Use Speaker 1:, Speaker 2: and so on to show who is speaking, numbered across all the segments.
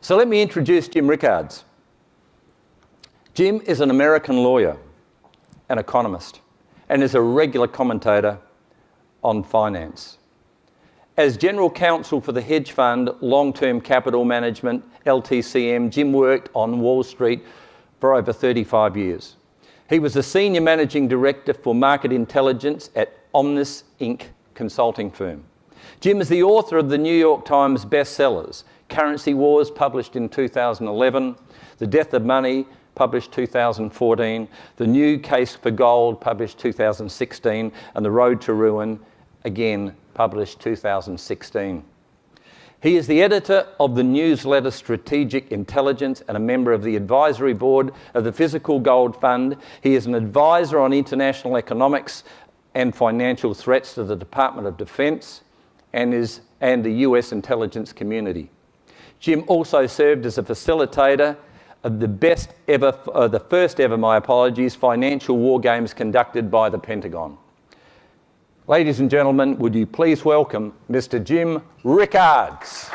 Speaker 1: So let me introduce Jim Rickards. Jim is an American lawyer, an economist, and is a regular commentator on finance. As General Counsel for the hedge fund Long-Term Capital Management, LTCM, Jim worked on Wall Street for over 35 years. He was a Senior Managing Director for Market Intelligence at Omnis Inc. consulting firm. Jim is the author of the New York Times bestsellers, Currency Wars, published in 2011, The Death of Money, published 2014, The New Case for Gold, published 2016, and The Road to Ruin, again published 2016. He is the editor of the newsletter Strategic Intelligence and a member of the advisory board of the Physical Gold Fund. He is an advisor on international economics and financial threats to the Department of Defense and the US intelligence community. Jim also served as a facilitator of the first ever, financial war games conducted by the Pentagon. Ladies and gentlemen, would you please welcome Mr. Jim Rickards.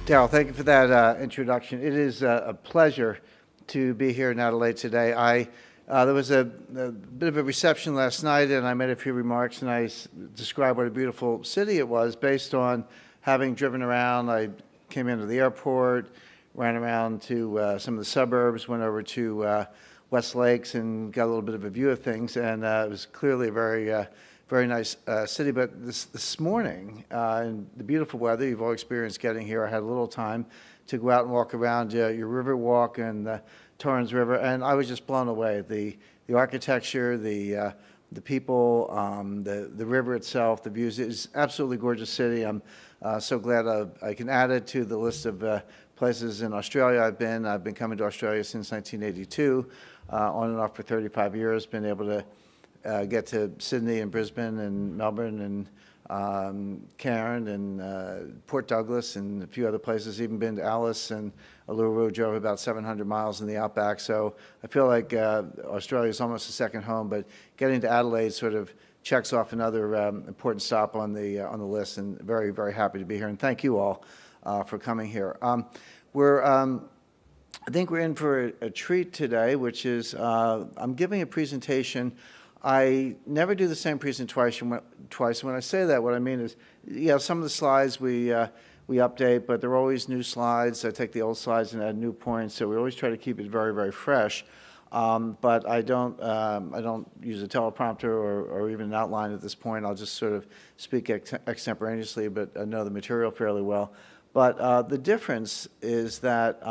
Speaker 2: Daryl, thank you for that introduction. It is a pleasure to be here in Adelaide today. There was a bit of a reception last night, and I made a few remarks, and I described what a beautiful city it was based on having driven around. I came into the airport, ran around to some of the suburbs, went over to West Lakes, and got a little bit of a view of things, and it was clearly a very nice city. But this morning, in the beautiful weather you've all experienced getting here, I had a little time to go out and walk around your river walk and the Torrens River, and I was just blown away. The architecture, the people, the river itself, the views. It's absolutely gorgeous city. I'm so glad I can add it to the list of places in Australia I've been. I've been coming to Australia since 1982, on and off for 35 years. Been able to get to Sydney and Brisbane and Melbourne and Cairn and Port Douglas and a few other places. Even been to Alice and Uluru, drove about 700 miles in the outback. So I feel like Australia is almost a second home, but getting to Adelaide sort of checks off another important stop on the list, and very, very happy to be here. And thank you all for coming here. I think we're in for a treat today, which is I'm giving a presentation. I never do the same presentation twice. When I say that, what I mean is, some of the slides we update, but they're always new slides. I take the old slides and add new points, so we always try to keep it very, very fresh. But I don't use a teleprompter or even an outline at this point. I'll just sort of speak extemporaneously, but I know the material fairly well. But the difference is that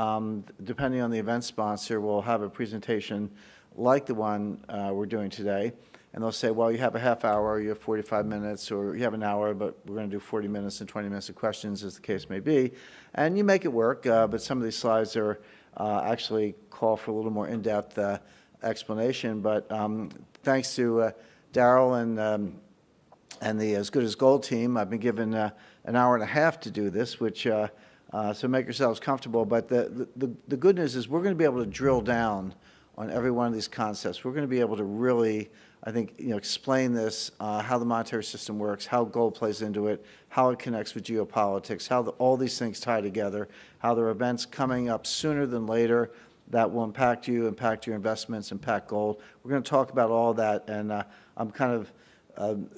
Speaker 2: depending on the event sponsor, we'll have a presentation like the one we're doing today, and they'll say, well, you have a half hour, you have 45 minutes, or you have an hour, but we're going to do 40 minutes and 20 minutes of questions, as the case may be. And you make it work, but some of these slides are actually call for a little more in-depth explanation. But thanks to Daryl and the As Good as Gold team, I've been given an hour and a half to do this, which so make yourselves comfortable. But the good news is we're going to be able to drill down on every one of these concepts. We're going to be able to really, I think, explain this, how the monetary system works, how gold plays into it, how it connects with geopolitics, how all these things tie together, how there are events coming up sooner than later that will impact you, impact your investments, impact gold. We're going to talk about all that, and I'm kind of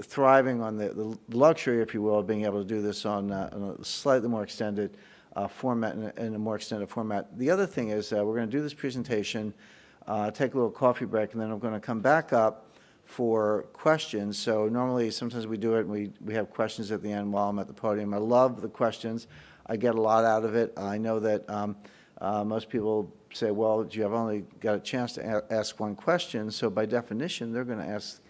Speaker 2: thriving on the luxury, if you will, of being able to do this on a slightly more extended format, in a more extended format. The other thing is we're going to do this presentation, take a little coffee break, and then I'm going to come back up for questions. So normally, sometimes we do it, and we have questions at the end while I'm at the podium. I love the questions. I get a lot out of it. I know that most people say, well, you have only got a chance to ask one question, so by definition, they're going to ask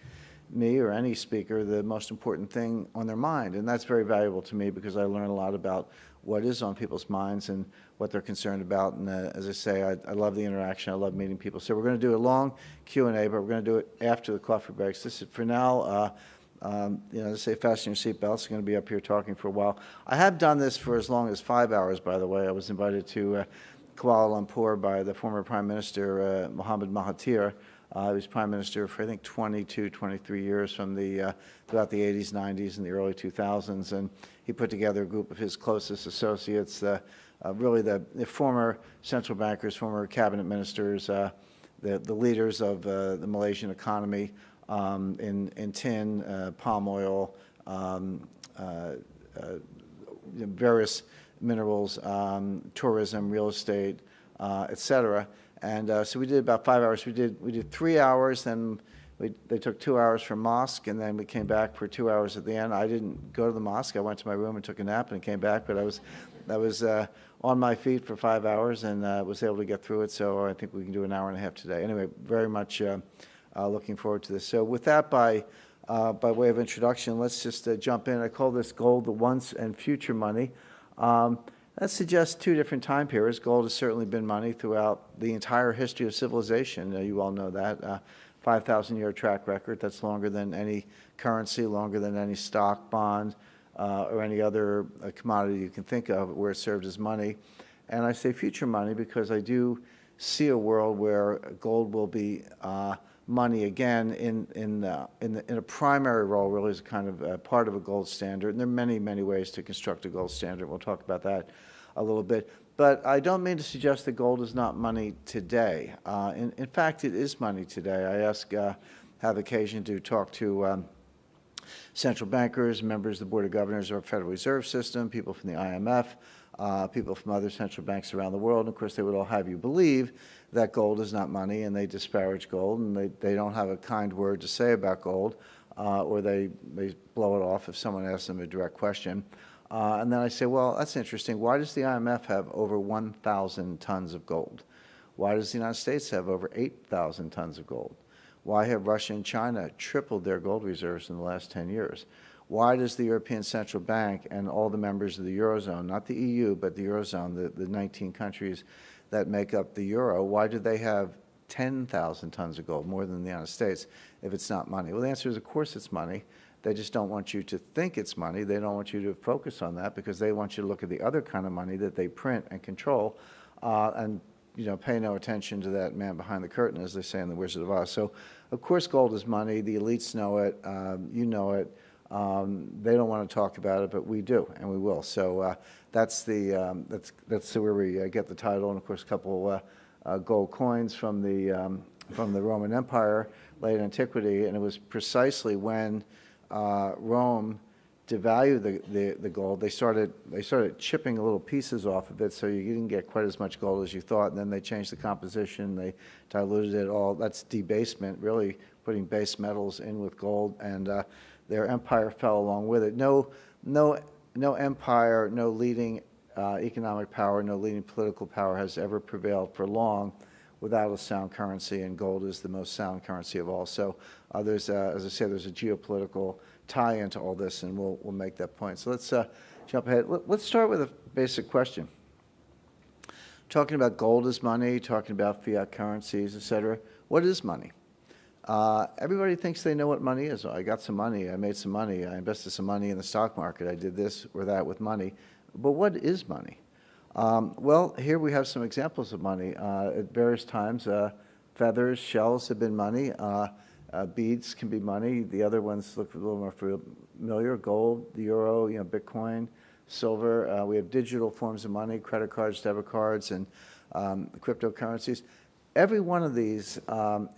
Speaker 2: me or any speaker the most important thing on their mind. And that's very valuable to me because I learn a lot about what is on people's minds and what they're concerned about. And as I say, I love the interaction. I love meeting people. So we're going to do a long Q&A, but we're going to do it after the coffee breaks. This is, for now, They say fasten your seatbelts. I'm going to be up here talking for a while. I have done this for as long as 5 hours, by the way. I was invited to Kuala Lumpur by the former Prime Minister, Mohammed Mahathir. He was Prime Minister for, I think, 22, 23 years from throughout the 80s, 90s, and the early 2000s. And he put together a group of his closest associates, really the former central bankers, former cabinet ministers, the leaders of the Malaysian economy in tin, palm oil, various minerals, tourism, real estate, et cetera. And so we did about 5 hours. We did 3 hours, then they took 2 hours for mosque, and then we came back for 2 hours at the end. I didn't go to the mosque. I went to my room and took a nap and came back, but I was on my feet for 5 hours and was able to get through it. So I think we can do an hour and a half today. Anyway, very much looking forward to this. So with that, by way of introduction, let's just jump in. I call this gold the once and future money. That suggests two different time periods. Gold has certainly been money throughout the entire history of civilization. You all know that. 5,000-year track record. That's longer than any currency, longer than any stock, bond, or any other commodity you can think of where it served as money. And I say future money because I do see a world where gold will be money again in a primary role, really as a kind of part of a gold standard. And there are many, many ways to construct a gold standard. We'll talk about that a little bit. But I don't mean to suggest that gold is not money today. In fact, it is money today. I have occasion to talk to central bankers, members of the Board of Governors of our Federal Reserve System, people from the IMF, people from other central banks around the world. And of course, they would all have you believe that gold is not money, and they disparage gold, and they don't have a kind word to say about gold, or they blow it off if someone asks them a direct question. And then I say, well, that's interesting. Why does the IMF have over 1,000 tons of gold? Why does the United States have over 8,000 tons of gold? Why have Russia and China tripled their gold reserves in the last 10 years? Why does the European Central Bank and all the members of the Eurozone, not the EU, but the Eurozone, the 19 countries that make up the Euro, why do they have 10,000 tons of gold, more than the United States, if it's not money? Well, the answer is, of course it's money. They just don't want you to think it's money. They don't want you to focus on that because they want you to look at the other kind of money that they print and control and pay no attention to that man behind the curtain, as they say in The Wizard of Oz. So, of course, gold is money. The elites know it. You know it. They don't want to talk about it, but we do, and we will. So that's where we get the title, and of course, a couple gold coins from the Roman Empire, late antiquity, and it was precisely when Rome devalued the gold. They started chipping little pieces off of it, so you didn't get quite as much gold as you thought. And then they changed the composition. They diluted it all. That's debasement, really putting base metals in with gold, and their empire fell along with it. No empire, no leading economic power, no leading political power has ever prevailed for long without a sound currency, and gold is the most sound currency of all. So as I say, there's a geopolitical tie into all this, and we'll make that point. So let's jump ahead. Let's start with a basic question. Talking about gold as money, talking about fiat currencies, et cetera. What is money? Everybody thinks they know what money is. I got some money, I made some money, I invested some money in the stock market, I did this or that with money. But what is money? Well, here we have some examples of money. At various times, feathers, shells have been money. Beads can be money. The other ones look a little more familiar. Gold, the euro, Bitcoin, silver. We have digital forms of money, credit cards, debit cards, and cryptocurrencies. Every one of these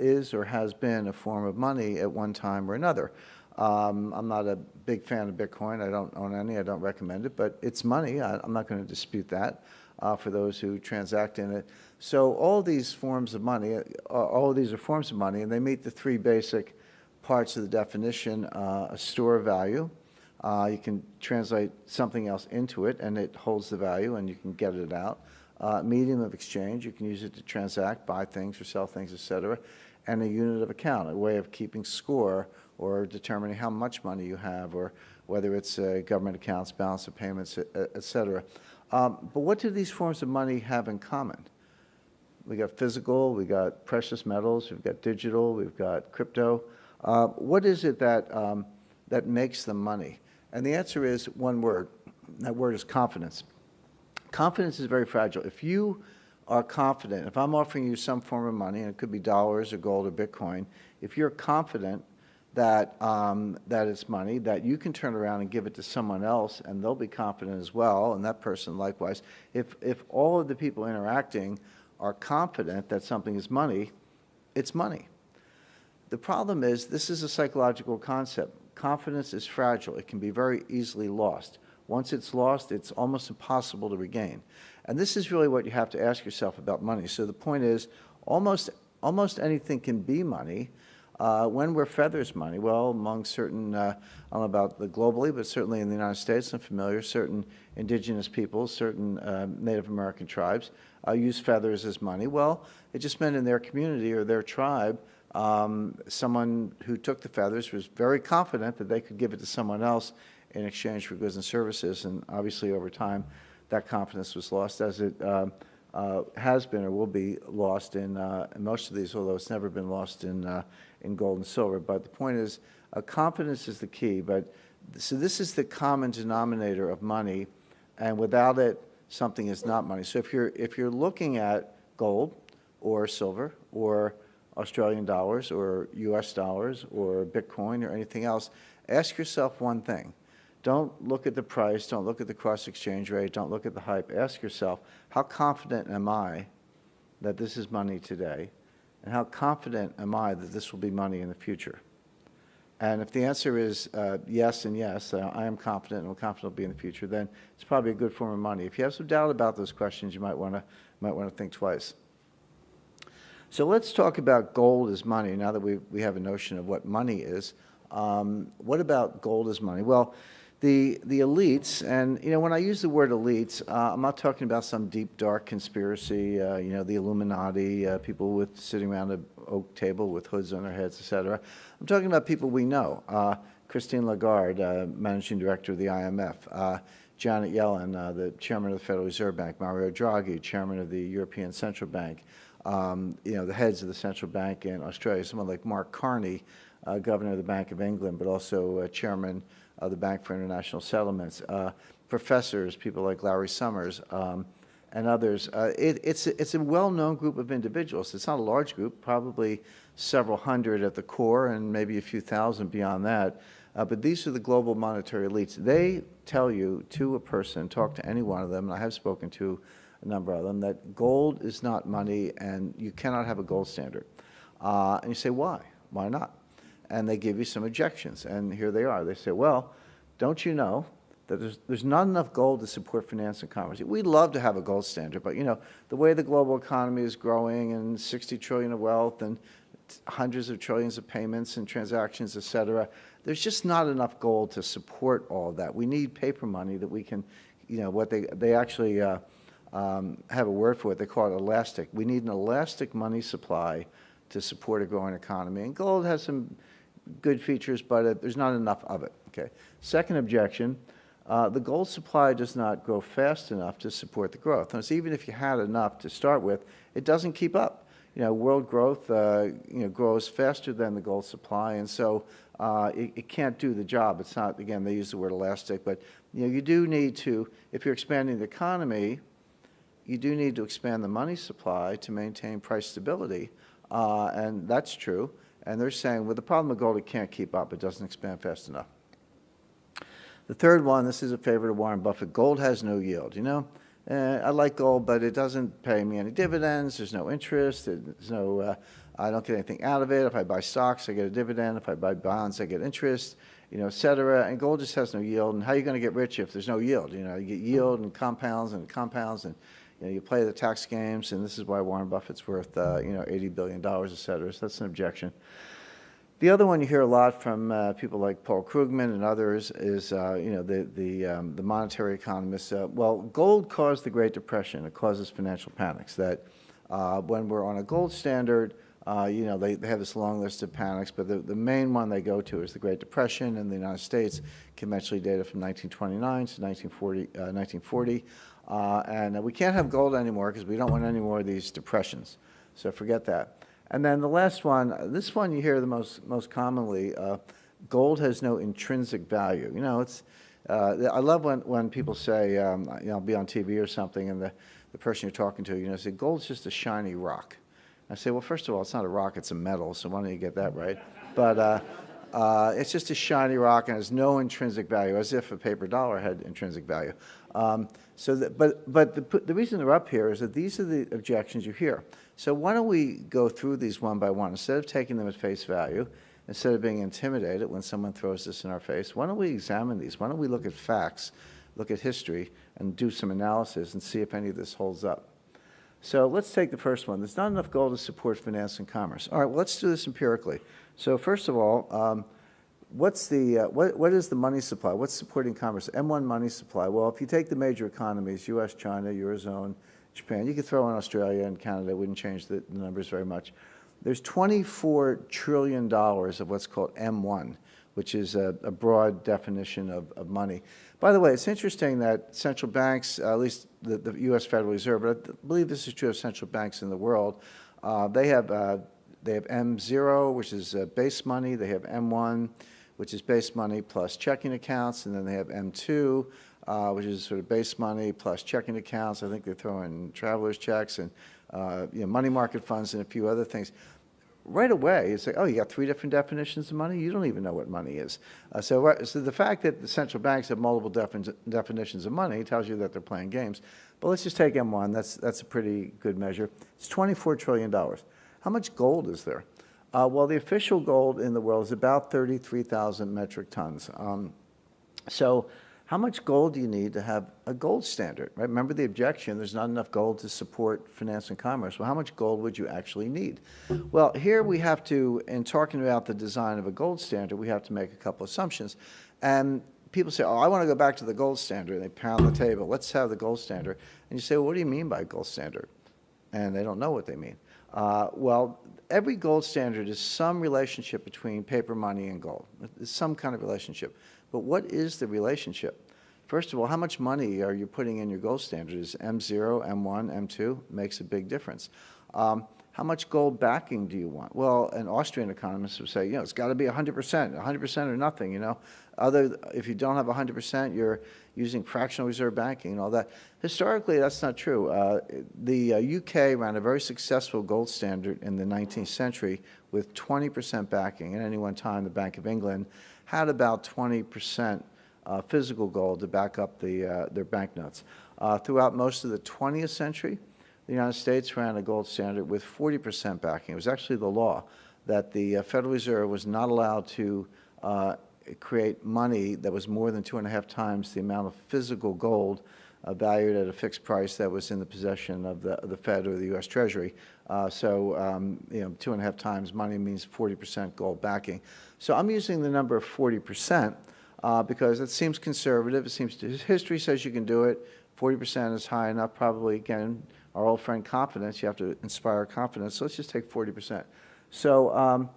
Speaker 2: is or has been a form of money at one time or another. I'm not a big fan of Bitcoin. I don't own any. I don't recommend it, but it's money. I'm not going to dispute that for those who transact in it. So all these forms of money, all of these are forms of money, and they meet the three basic parts of the definition. A store of value. You can translate something else into it, and it holds the value, and you can get it out. Medium of exchange. You can use it to transact, buy things or sell things, et cetera. And a unit of account, a way of keeping score or determining how much money you have, or whether it's government accounts, balance of payments, et cetera. But what do these forms of money have in common? We got physical, we got precious metals, we've got digital, we've got crypto. What is it that that makes them money? And the answer is one word. That word is confidence. Confidence is very fragile. If you are confident, if I'm offering you some form of money, and it could be dollars or gold or Bitcoin, if you're confident that, that it's money, that you can turn around and give it to someone else and they'll be confident as well, and that person likewise, if all of the people interacting are confident that something is money, it's money. The problem is this is a psychological concept. Confidence is fragile. It can be very easily lost. Once it's lost, it's almost impossible to regain. And this is really what you have to ask yourself about money. So the point is, almost anything can be money. When were feathers money? Well, among certain, I don't know about the globally, but certainly in the United States, I'm familiar, certain indigenous peoples, certain Native American tribes use feathers as money. Well, it just meant in their community or their tribe, someone who took the feathers was very confident that they could give it to someone else in exchange for goods and services, and obviously over time that confidence was lost, as it has been or will be lost in most of these, although it's never been lost in gold and silver. But the point is, confidence is the key. But so this is the common denominator of money, and without it, something is not money. So if you're looking at gold or silver or Australian dollars or US dollars or Bitcoin or anything else, ask yourself one thing. Don't look at the price, don't look at the cross-exchange rate, don't look at the hype. Ask yourself, how confident am I that this is money today? And how confident am I that this will be money in the future? And if the answer is yes and yes, I am confident and I'm confident it'll be in the future, then it's probably a good form of money. If you have some doubt about those questions, you might want to think twice. So let's talk about gold as money, now that we have a notion of what money is. What about gold as money? Well, the elites, and you know, when I use the word elites, I'm not talking about some deep, dark conspiracy, you know, the Illuminati, people sitting around an oak table with hoods on their heads, etc. I'm talking about people we know. Christine Lagarde, managing director of the IMF, Janet Yellen, the chairman of the Federal Reserve Bank, Mario Draghi, chairman of the European Central Bank, you know, the heads of the central bank in Australia, someone like Mark Carney, governor of the Bank of England, but also chairman of the Bank for International Settlements, professors, people like Larry Summers, and others. It's a well-known group of individuals. It's not a large group, probably several hundred at the core and maybe a few thousand beyond that. But these are the global monetary elites. They tell you to a person, talk to any one of them, and I have spoken to a number of them, that gold is not money and you cannot have a gold standard. And you say, why? Why not? And they give you some objections, and here they are. They say, well, don't you know that there's not enough gold to support finance and commerce? We'd love to have a gold standard, but you know, the way the global economy is growing and 60 trillion of wealth and hundreds of trillions of payments and transactions, et cetera, there's just not enough gold to support all of that. We need paper money that we can, you know, what they actually have a word for it. They call it elastic. We need an elastic money supply to support a growing economy. And gold has some good features, but there's not enough of it. Okay. Second objection, the gold supply does not grow fast enough to support the growth. And so even if you had enough to start with, it doesn't keep up. You know, world growth you know, grows faster than the gold supply, and so it can't do the job. It's not, again, they use the word elastic, but you know, you do need to, if you're expanding the economy, you do need to expand the money supply to maintain price stability, and that's true. And they're saying, well, the problem with gold, it can't keep up. It doesn't expand fast enough. The third one, this is a favorite of Warren Buffett, gold has no yield. You know, I like gold, but it doesn't pay me any dividends. There's no interest. There's no, I don't get anything out of it. If I buy stocks, I get a dividend. If I buy bonds, I get interest, you know, et cetera. And gold just has no yield. And how are you going to get rich if there's no yield? You know, you get yield and compounds, and you know, you play the tax games, and this is why Warren Buffett's worth, you know, $80 billion, et cetera. So that's an objection. The other one you hear a lot from people like Paul Krugman and others is, you know, the monetary economists. Well, gold caused the Great Depression. It causes financial panics. That when we're on a gold standard, you know, they have this long list of panics, but the main one they go to is the Great Depression in the United States, conventionally dated from 1929 to 1940. And we can't have gold anymore because we don't want any more of these depressions. So forget that. And then the last one, this one you hear the most commonly, Gold has no intrinsic value. You know, I love when people say, you know, I'll be on TV or something, and the person you're talking to, you know, say, gold's just a shiny rock. I say, well, first of all, it's not a rock, it's a metal, so why don't you get that right? But it's just a shiny rock and has no intrinsic value, as if a paper dollar had intrinsic value. But the reason they're up here is that these are the objections you hear. So why don't we go through these one by one? Instead of taking them at face value, instead of being intimidated when someone throws this in our face, why don't we examine these? Why don't we look at facts, look at history, and do some analysis and see if any of this holds up? So let's take the first one. There's not enough gold to support finance and commerce. All right, well, let's do this empirically. So first of all, what is the money supply? What's supporting commerce? M1 money supply. Well, if you take the major economies, U.S., China, Eurozone, Japan, you could throw in Australia and Canada. It wouldn't change the numbers very much. There's $24 trillion of what's called M1, which is a broad definition of money. By the way, it's interesting that central banks, at least the U.S. Federal Reserve, but I believe this is true of central banks in the world, they have M0, which is base money. They have M1, which is base money plus checking accounts, and then they have M2, which is sort of base money plus checking accounts. I think they throw in traveler's checks and you know, money market funds and a few other things. Right away, it's like, oh, you got 3 different definitions of money? You don't even know what money is. So the fact that the central banks have multiple definitions of money tells you that they're playing games. But let's just take M1. That's a pretty good measure. It's $24 trillion. How much gold is there? Well, the official gold in the world is about 33,000 metric tons. So how much gold do you need to have a gold standard, right? Remember the objection, there's not enough gold to support finance and commerce. Well, how much gold would you actually need? Well, here we have to, in talking about the design of a gold standard, we have to make a couple assumptions. And people say, oh, I want to go back to the gold standard. And they pound the table, let's have the gold standard. And you say, well, what do you mean by gold standard? And they don't know what they mean. Well, every gold standard is some relationship between paper money and gold. It's some kind of relationship. But what is the relationship? First of all, how much money are you putting in your gold standard? Is M0, M1, M2? Makes a big difference. How much gold backing do you want? Well, an Austrian economist would say, you know, it's got to be 100%, 100% or nothing, you know. If you don't have 100%, you're using fractional reserve banking and all that. Historically, that's not true. The UK ran a very successful gold standard in the 19th century with 20% backing. At any one time, the Bank of England had about 20% physical gold to back up their banknotes. Throughout most of the 20th century, the United States ran a gold standard with 40% backing. It was actually the law that the Federal Reserve was not allowed to create money that was more than 2.5 times the amount of physical gold valued at a fixed price that was in the possession of the Fed or the U.S. Treasury. So you know, 2.5 times money means 40% gold backing. So I'm using the number of 40% because it seems conservative. It seems history says you can do it. 40% is high enough. Probably, again, our old friend confidence. You have to inspire confidence. So let's just take 40%. So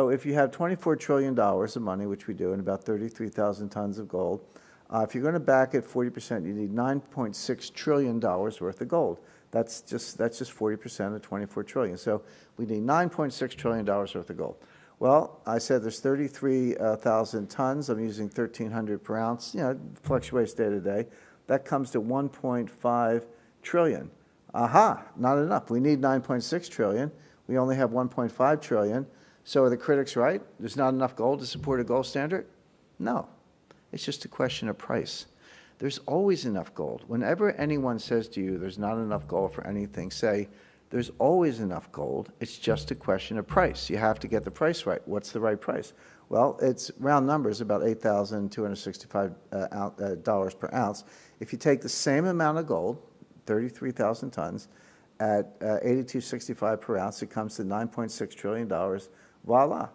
Speaker 2: if you have $24 trillion of money, which we do, and about 33,000 tons of gold, if you're going to back it 40%, you need $9.6 trillion worth of gold. That's just 40% of 24 trillion. So we need $9.6 trillion worth of gold. Well, I said there's 33,000 tons. I'm using 1,300 per ounce. You know, it fluctuates day to day. That comes to 1.5 trillion. Aha, not enough. We need 9.6 trillion. We only have 1.5 trillion. So are the critics right? There's not enough gold to support a gold standard? No. It's just a question of price. There's always enough gold. Whenever anyone says to you there's not enough gold for anything, say, there's always enough gold. It's just a question of price. You have to get the price right. What's the right price? Well, it's round numbers, about $8,265 per ounce. If you take the same amount of gold, 33,000 tons, at $82.65 per ounce, it comes to $9.6 trillion. Voila.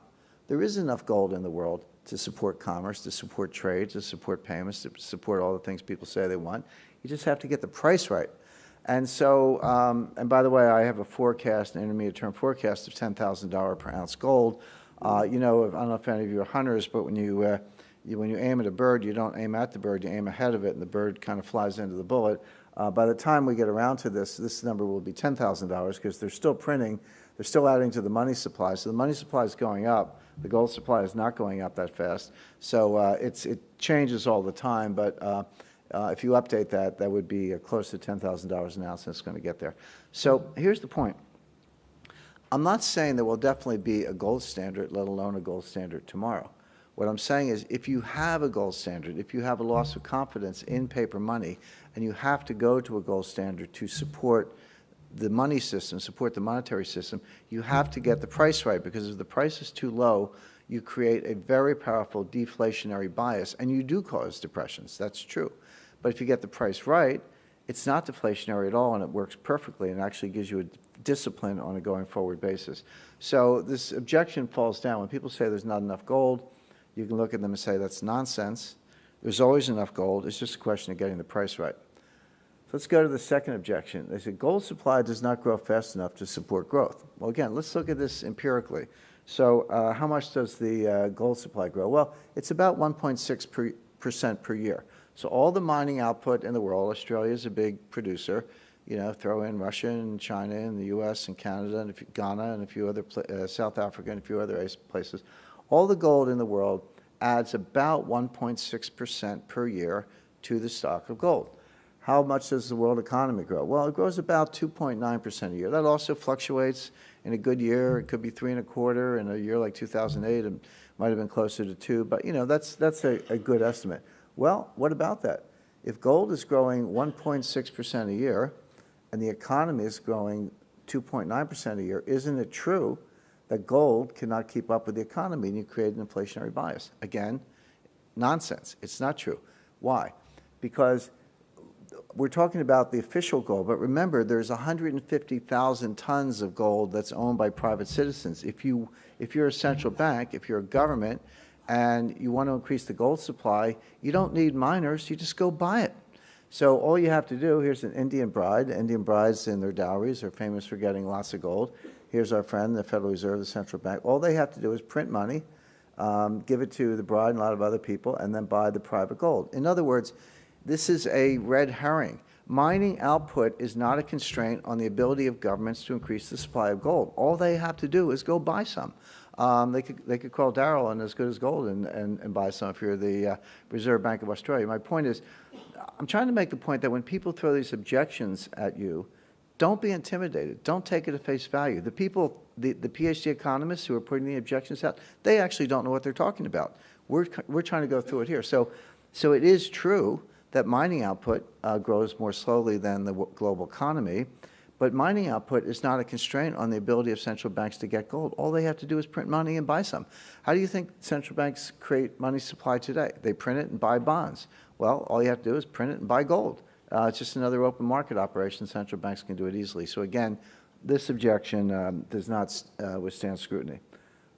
Speaker 2: There is enough gold in the world to support commerce, to support trade, to support payments, to support all the things people say they want. You just have to get the price right. And so, and by the way, I have a forecast, an intermediate-term forecast of $10,000 per ounce gold. You know, I don't know if any of you are hunters, but when you aim at a bird, you don't aim at the bird, you aim ahead of it, and the bird kind of flies into the bullet. By the time we get around to this number will be $10,000 because they're still printing They're still adding to the money supply. So the money supply is going up. The gold supply is not going up that fast. So it changes all the time. But if you update that, that would be close to $10,000 an ounce, and it's going to get there. So here's the point. I'm not saying there will definitely be a gold standard, let alone a gold standard tomorrow. What I'm saying is if you have a gold standard, if you have a loss of confidence in paper money, and you have to go to a gold standard to support the money system, support the monetary system, you have to get the price right, because if the price is too low, you create a very powerful deflationary bias, and you do cause depressions. That's true. But if you get the price right, it's not deflationary at all, and it works perfectly, and actually gives you a discipline on a going forward basis. So this objection falls down. When people say there's not enough gold, you can look at them and say that's nonsense. There's always enough gold. It's just a question of getting the price right. Let's go to the second objection. They say gold supply does not grow fast enough to support growth. Well, again, let's look at this empirically. So how much does the gold supply grow? Well, it's about 1.6% per year. So all the mining output in the world, Australia is a big producer. You know, throw in Russia and China and the U.S. and Canada and Ghana and a few other, South Africa and a few other places. All the gold in the world adds about 1.6% per year to the stock of gold. How much does the world economy grow? Well, it grows about 2.9% a year. That also fluctuates. In a good year, it could be 3.25. In a year like 2008, it might have been closer to 2. But, you know, that's a good estimate. Well, what about that? If gold is growing 1.6% a year and the economy is growing 2.9% a year, isn't it true that gold cannot keep up with the economy and you create an inflationary bias? Again, nonsense. It's not true. Why? Because we're talking about the official gold, but remember, there's 150,000 tons of gold that's owned by private citizens. If you're a central bank, if you're a government, and you want to increase the gold supply, you don't need miners, you just go buy it. So all you have to do, here's an Indian bride. Indian brides in their dowries are famous for getting lots of gold. Here's our friend, the Federal Reserve, the central bank. All they have to do is print money, give it to the bride and a lot of other people, and then buy the private gold. In other words, this is a red herring. Mining output is not a constraint on the ability of governments to increase the supply of gold. All they have to do is go buy some. They could call Darryl on As Good as Gold and buy some if you're the Reserve Bank of Australia. My point is, I'm trying to make the point that when people throw these objections at you, don't be intimidated. Don't take it at face value. The people, the PhD economists who are putting the objections out, they actually don't know what they're talking about. We're trying to go through it here. So it is true that mining output grows more slowly than the global economy, but mining output is not a constraint on the ability of central banks to get gold. All they have to do is print money and buy some. How do you think central banks create money supply today? They print it and buy bonds. Well, all you have to do is print it and buy gold. It's just another open market operation. Central banks can do it easily. So again, this objection does not withstand scrutiny.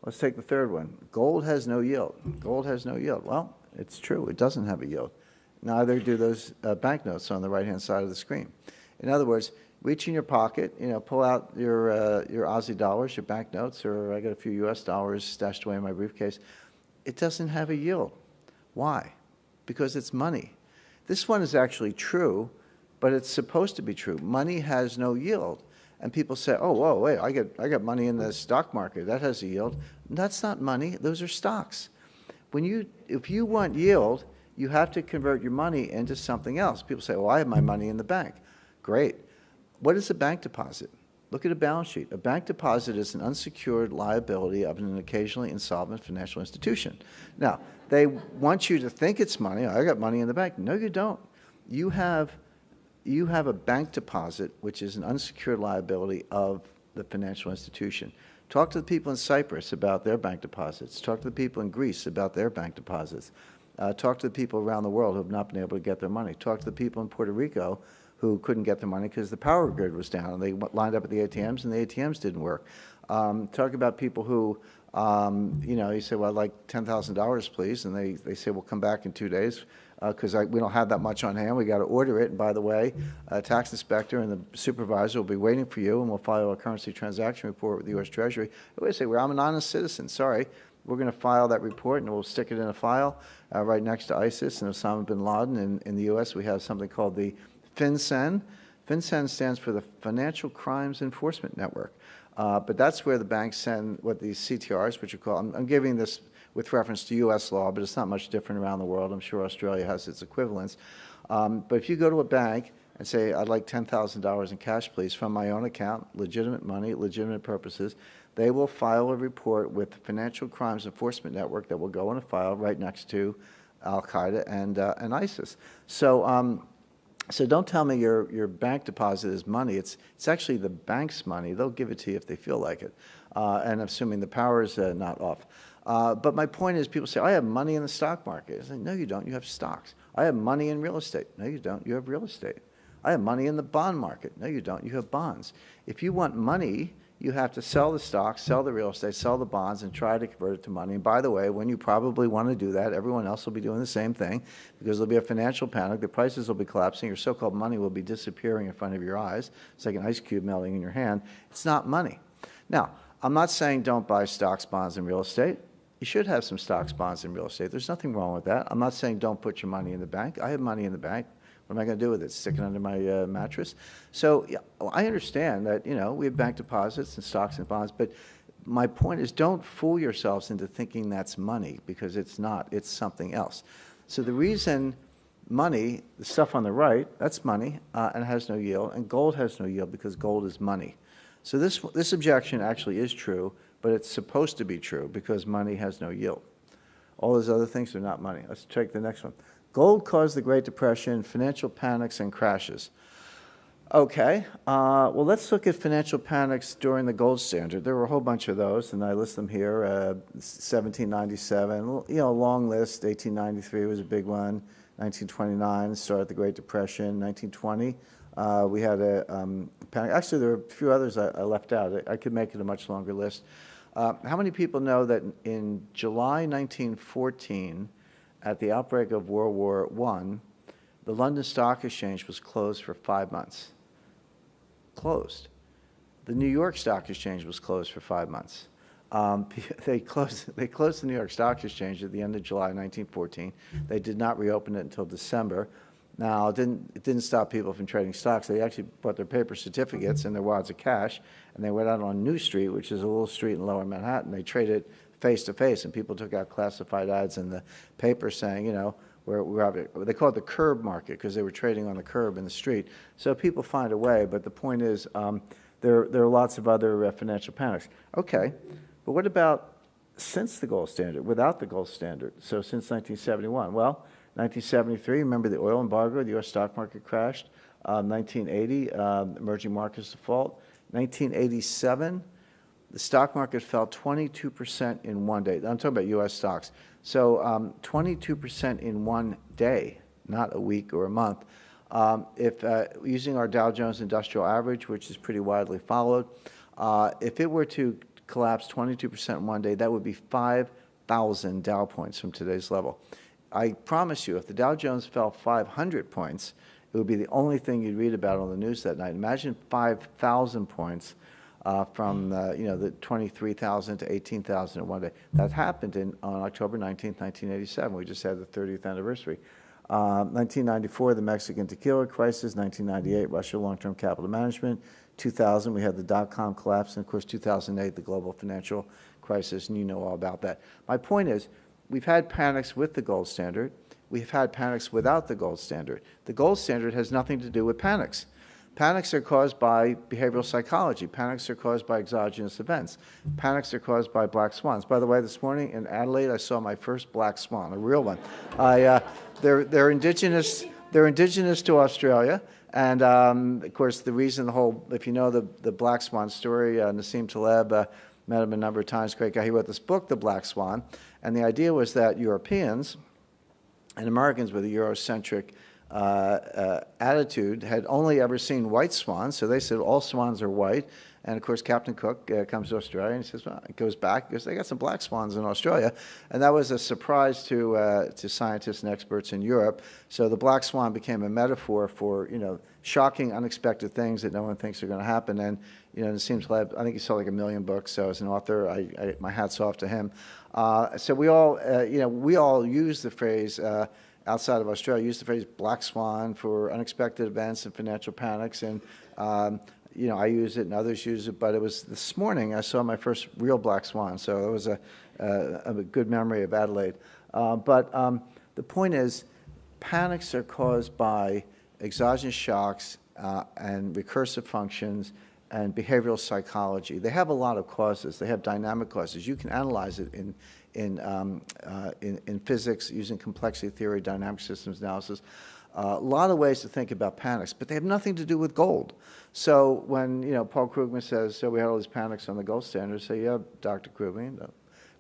Speaker 2: Let's take the third one. Gold has no yield. Gold has no yield. Well, it's true. It doesn't have a yield. Neither do those banknotes on the right-hand side of the screen. In other words, reach in your pocket, pull out your Aussie dollars, your banknotes, or I got a few U.S. dollars stashed away in my briefcase. It doesn't have a yield. Why? Because it's money. This one is actually true, but it's supposed to be true. Money has no yield. And people say, oh, whoa, wait, I got money in the stock market. That has a yield. That's not money. Those are stocks. If you want yield, you have to convert your money into something else. People say, well, I have my money in the bank. Great. What is a bank deposit? Look at a balance sheet. A bank deposit is an unsecured liability of an occasionally insolvent financial institution. Now, they want you to think it's money. I got money in the bank. No, you don't. You have a bank deposit, which is an unsecured liability of the financial institution. Talk to the people in Cyprus about their bank deposits. Talk to the people in Greece about their bank deposits. Talk to the people around the world who have not been able to get their money. Talk to the people in Puerto Rico who couldn't get their money because the power grid was down and they lined up at the ATMs and the ATMs didn't work. Talk about people who, you say, well, I'd like $10,000, please. And they say, well, come back in 2 days because we don't have that much on hand. We got to order it. And by the way, a tax inspector and the supervisor will be waiting for you and we'll file a currency transaction report with the U.S. Treasury. They say, well, I'm an honest citizen. Sorry. We're going to file that report and we'll stick it in a file right next to ISIS and Osama bin Laden. In the U.S., we have something called the FinCEN. FinCEN stands for the Financial Crimes Enforcement Network. But that's where the banks send what these CTRs, which are called, I'm giving this with reference to U.S. law, but it's not much different around the world. I'm sure Australia has its equivalents. But if you go to a bank and say, I'd like $10,000 in cash, please, from my own account, legitimate money, legitimate purposes, they will file a report with the Financial Crimes Enforcement Network that will go in a file right next to Al-Qaeda and ISIS. So don't tell me your bank deposit is money. It's actually the bank's money. They'll give it to you if they feel like it, and assuming the power is not off. But my point is, people say, I have money in the stock market. I say, no, you don't. You have stocks. I have money in real estate. No, you don't. You have real estate. I have money in the bond market. No, you don't. You have bonds. If you want money, you have to sell the stocks, sell the real estate, sell the bonds, and try to convert it to money. And by the way, when you probably want to do that, everyone else will be doing the same thing because there'll be a financial panic. The prices will be collapsing. Your so-called money will be disappearing in front of your eyes. It's like an ice cube melting in your hand. It's not money. Now, I'm not saying don't buy stocks, bonds, and real estate. You should have some stocks, bonds, and real estate. There's nothing wrong with that. I'm not saying don't put your money in the bank. I have money in the bank. What am I going to do with it? Stick it under my mattress? So yeah, I understand that, we have bank deposits and stocks and bonds, but my point is don't fool yourselves into thinking that's money because it's not. It's something else. So the reason money, the stuff on the right, that's money and it has no yield, and gold has no yield because gold is money. So this objection actually is true, but it's supposed to be true because money has no yield. All those other things are not money. Let's take the next one. Gold caused the Great Depression, financial panics, and crashes. Okay, well, let's look at financial panics during the gold standard. There were a whole bunch of those, and I list them here. 1797, a long list. 1893 was a big one. 1929 started the Great Depression. 1920, we had a panic. Actually, there were a few others I left out. I could make it a much longer list. How many people know that in July 1914, at the outbreak of World War I, the London Stock Exchange was closed for 5 months? Closed. The New York Stock Exchange was closed for 5 months. They closed the New York Stock Exchange at the end of July 1914. They did not reopen it until December. Now, it didn't stop people from trading stocks. They actually bought their paper certificates and their wads of cash, and they went out on New Street, which is a little street in Lower Manhattan. They traded face-to-face, and people took out classified ads in the paper saying, they call it the curb market because they were trading on the curb in the street. So people find a way, but the point is there are lots of other financial panics. Okay, but what about since the gold standard, without the gold standard? So since 1971, well, 1973, remember the oil embargo, the U.S. stock market crashed. 1980, emerging markets default. 1987, the stock market fell 22% in one day. I'm talking about U.S. stocks. So 22% in one day, not a week or a month. If using our Dow Jones Industrial Average, which is pretty widely followed, if it were to collapse 22% in one day, that would be 5,000 Dow points from today's level. I promise you, if the Dow Jones fell 500 points, it would be the only thing you'd read about on the news that night. Imagine 5,000 points from the 23,000 to 18,000 in one day. That happened on October 19th, 1987. We just had the 30th anniversary. 1994, the Mexican tequila crisis. 1998, Russia long-term capital management. 2000, we had the dot-com collapse. And, of course, 2008, the global financial crisis, and you know all about that. My point is, we've had panics with the gold standard. We've had panics without the gold standard. The gold standard has nothing to do with panics. Panics are caused by behavioral psychology. Panics are caused by exogenous events. Panics are caused by black swans. By the way, this morning in Adelaide, I saw my first black swan, a real one. They're indigenous to Australia. And, of course, the reason if you know the black swan story, Nassim Taleb met him a number of times, great guy. He wrote this book, The Black Swan. And the idea was that Europeans and Americans with a Eurocentric attitude had only ever seen white swans, so they said all swans are white. And of course, Captain Cook comes to Australia and he says, well, it goes back because they got some black swans in Australia, and that was a surprise to scientists and experts in Europe. So the black swan became a metaphor for shocking, unexpected things that no one thinks are going to happen. And it seems like I think he sold like 1 million books. So as an author, my hat's off to him. So we all use the phrase. outside of Australia use the phrase black swan for unexpected events and financial panics, and you know, I use it and others use it, but it was this morning I saw my first real black swan, so it was a good memory of Adelaide. But the point is, panics are caused by exogenous shocks and recursive functions and behavioral psychology. They have a lot of causes. They have dynamic causes. You can analyze it in physics using complexity theory, dynamic systems analysis. A lot of ways to think about panics, but they have nothing to do with gold. So when, you know, Paul Krugman says, so we had all these panics on the gold standard, say, yeah, Dr. Krugman,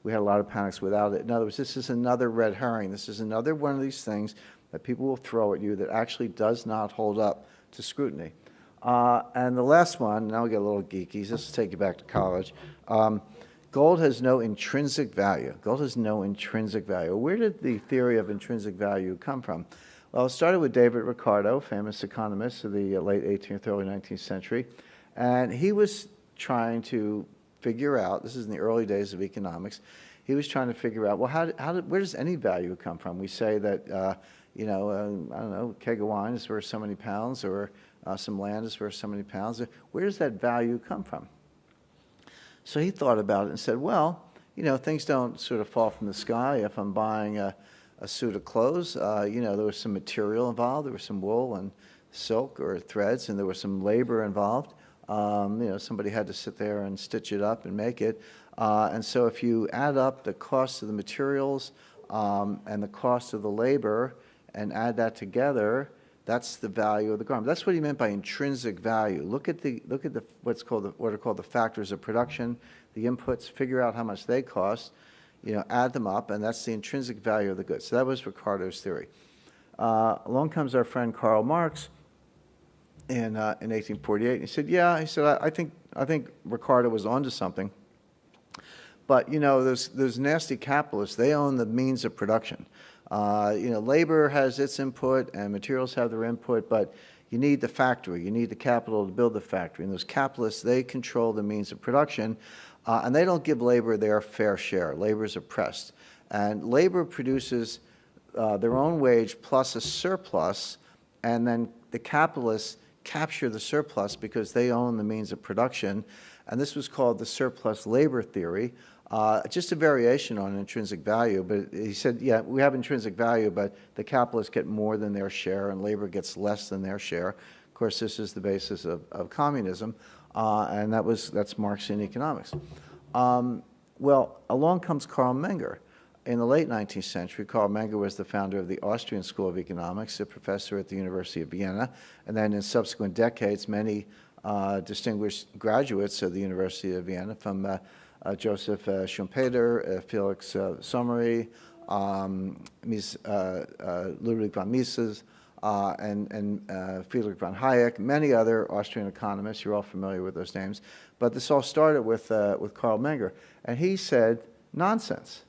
Speaker 2: we had a lot of panics without it. In other words, this is another red herring. This is another one of these things that people will throw at you that actually does not hold up to scrutiny. And the last one, now we get a little geeky, this will take you back to college. Gold has no intrinsic value. Gold has no intrinsic value. Where did the theory of intrinsic value come from? Well, it started with David Ricardo, famous economist of the late 18th, early 19th century. And he was trying to figure out, this is in the early days of economics, he was trying to figure out, well, where does any value come from? We say that, you know, I don't know, a keg of wine is worth so many pounds, or some land is worth so many pounds. Where does that value come from? So he thought about it and said, well, you know, things don't sort of fall from the sky. If I'm buying a suit of clothes, you know, there was some material involved. There was some wool and silk or threads, and there was some labor involved. You know, somebody had to sit there and stitch it up and make it. And so if you add up the cost of the materials and the cost of the labor and add that together, that's the value of the garment. That's what he meant by intrinsic value. Look at what are called the factors of production, the inputs, figure out how much they cost, you know, add them up, and that's the intrinsic value of the goods. So that was Ricardo's theory. Along comes our friend Karl Marx in 1848. He said, yeah, he said, I think Ricardo was onto something. But, you know, those nasty capitalists, they own the means of production. You know, labor has its input and materials have their input, but you need the factory, you need the capital to build the factory. And those capitalists, they control the means of production, and they don't give labor their fair share. Labor is oppressed. And labor produces their own wage plus a surplus, and then the capitalists capture the surplus because they own the means of production. And this was called the surplus labor theory. Just a variation on intrinsic value, but he said, yeah, we have intrinsic value, but the capitalists get more than their share and labor gets less than their share. Of course, this is the basis of communism, and that's Marxian economics. Well, along comes Karl Menger. In the late 19th century, Karl Menger was the founder of the Austrian School of Economics, a professor at the University of Vienna, and then in subsequent decades, many distinguished graduates of the University of Vienna, from Joseph Schumpeter, Felix Sommery, Ludwig von Mises, and Friedrich von Hayek, many other Austrian economists. You're all familiar with those names. But this all started with Karl Menger. And he said, nonsense.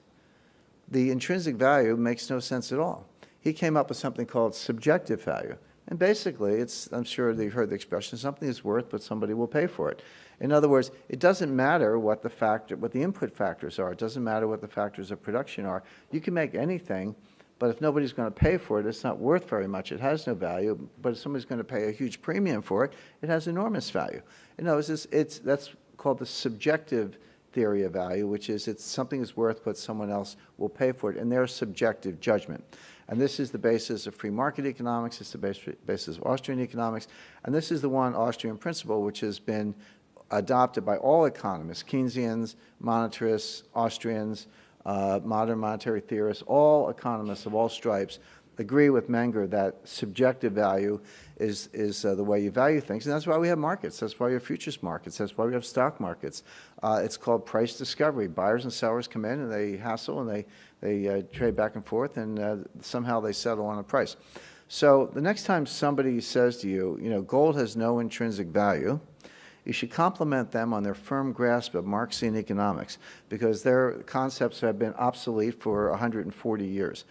Speaker 2: The intrinsic value makes no sense at all. He came up with something called subjective value. And basically, I'm sure you've heard the expression, something is worth, but somebody will pay for it. In other words, it doesn't matter what the input factors are. It doesn't matter what the factors of production are. You can make anything, but if nobody's going to pay for it, it's not worth very much. It has no value. But if somebody's going to pay a huge premium for it, it has enormous value. In other words, that's called the subjective theory of value, which is something is worth what someone else will pay for it, and their subjective judgment. And this is the basis of free market economics. It's the basis of Austrian economics. And this is the one Austrian principle which has been adopted by all economists, Keynesians, monetarists, Austrians, modern monetary theorists. All economists of all stripes agree with Menger that subjective value is the way you value things. And that's why we have markets. That's why we have futures markets. That's why we have stock markets. It's called price discovery. Buyers and sellers come in and they hassle and they trade back and forth, and somehow they settle on a price. So the next time somebody says to you, you know, gold has no intrinsic value, you should compliment them on their firm grasp of Marxian economics, because their concepts have been obsolete for 140 years.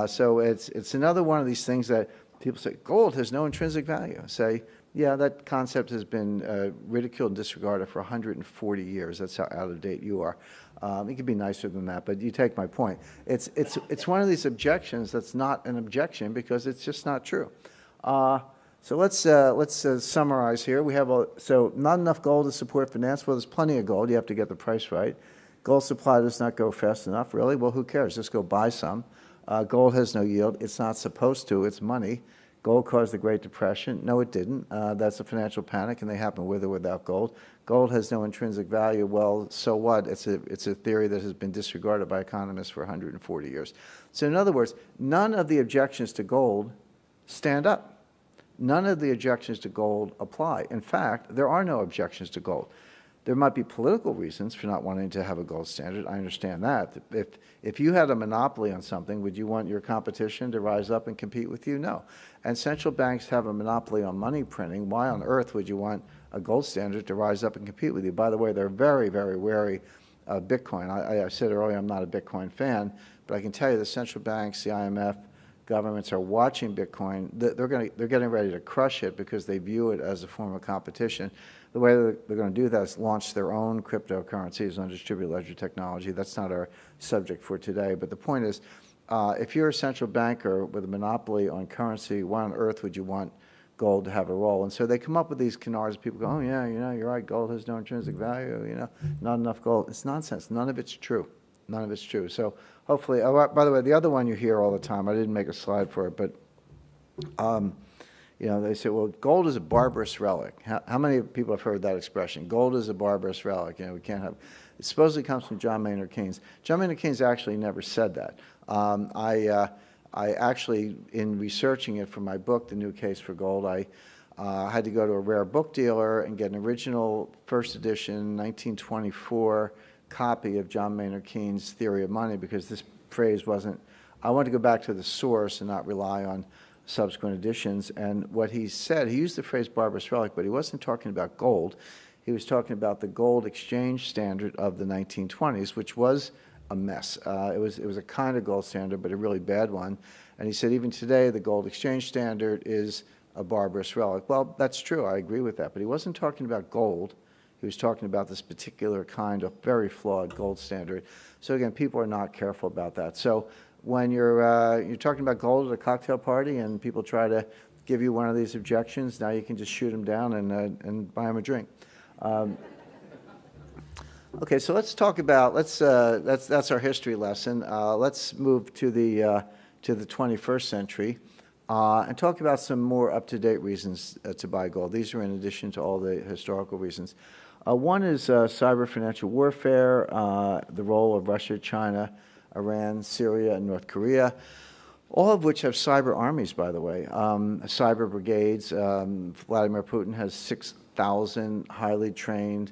Speaker 2: So it's another one of these things that people say, gold has no intrinsic value. Say, yeah, that concept has been ridiculed and disregarded for 140 years. That's how out of date you are. It could be nicer than that, but you take my point. It's one of these objections that's not an objection because it's just not true. So let's summarize here. We have so not enough gold to support finance. Well, there's plenty of gold. You have to get the price right. Gold supply does not go fast enough, really. Well, who cares? Just go buy some. Gold has no yield. It's not supposed to. It's money. Gold caused the Great Depression. No, it didn't. That's a financial panic, and they happen with or without gold. Gold has no intrinsic value. Well, so what? It's a theory that has been disregarded by economists for 140 years. So in other words, none of the objections to gold stand up. None of the objections to gold apply. In fact, there are no objections to gold. There might be political reasons for not wanting to have a gold standard. I understand that. If you had a monopoly on something, would you want your competition to rise up and compete with you? No. And central banks have a monopoly on money printing. Why on earth would you want a gold standard to rise up and compete with you? By the way, they're very, very wary of Bitcoin. I said earlier I'm not a Bitcoin fan, but I can tell you the central banks, the IMF, governments are watching Bitcoin. They're getting ready to crush it because they view it as a form of competition. The way they're going to do that is launch their own cryptocurrencies on distributed ledger technology. That's not our subject for today. But the point is, if you're a central banker with a monopoly on currency, why on earth would you want gold to have a role? And so they come up with these canards. People go, oh, yeah, you're right. Gold has no intrinsic value. Not enough gold. It's nonsense. None of it's true. None of it's true. So hopefully, oh, by the way, the other one you hear all the time, I didn't make a slide for it, but they say, well, gold is a barbarous relic. How many people have heard that expression? Gold is a barbarous relic. We can't have. It supposedly comes from John Maynard Keynes. John Maynard Keynes actually never said that. I actually, in researching it for my book, The New Case for Gold, I had to go to a rare book dealer and get an original first edition 1924 copy of John Maynard Keynes' Theory of Money, because this phrase wasn't. I wanted to go back to the source and not rely on subsequent editions. And what he said, he used the phrase barbarous relic, but he wasn't talking about gold. He was talking about the gold exchange standard of the 1920s, which was a mess. It was a kind of gold standard, but a really bad one. And he said even today the gold exchange standard is a barbarous relic. Well, that's true. I agree with that. But he wasn't talking about gold. He was talking about this particular kind of very flawed gold standard. So again, people are not careful about that. So when you're talking about gold at a cocktail party and people try to give you one of these objections, now you can just shoot them down and buy them a drink. Okay, so let's talk about that's our history lesson. Let's move to the 21st century and talk about some more up-to-date reasons to buy gold. These are in addition to all the historical reasons. One is cyber financial warfare, the role of Russia, China, Iran, Syria, and North Korea, all of which have cyber armies, by the way, cyber brigades. Vladimir Putin has 6,000 highly trained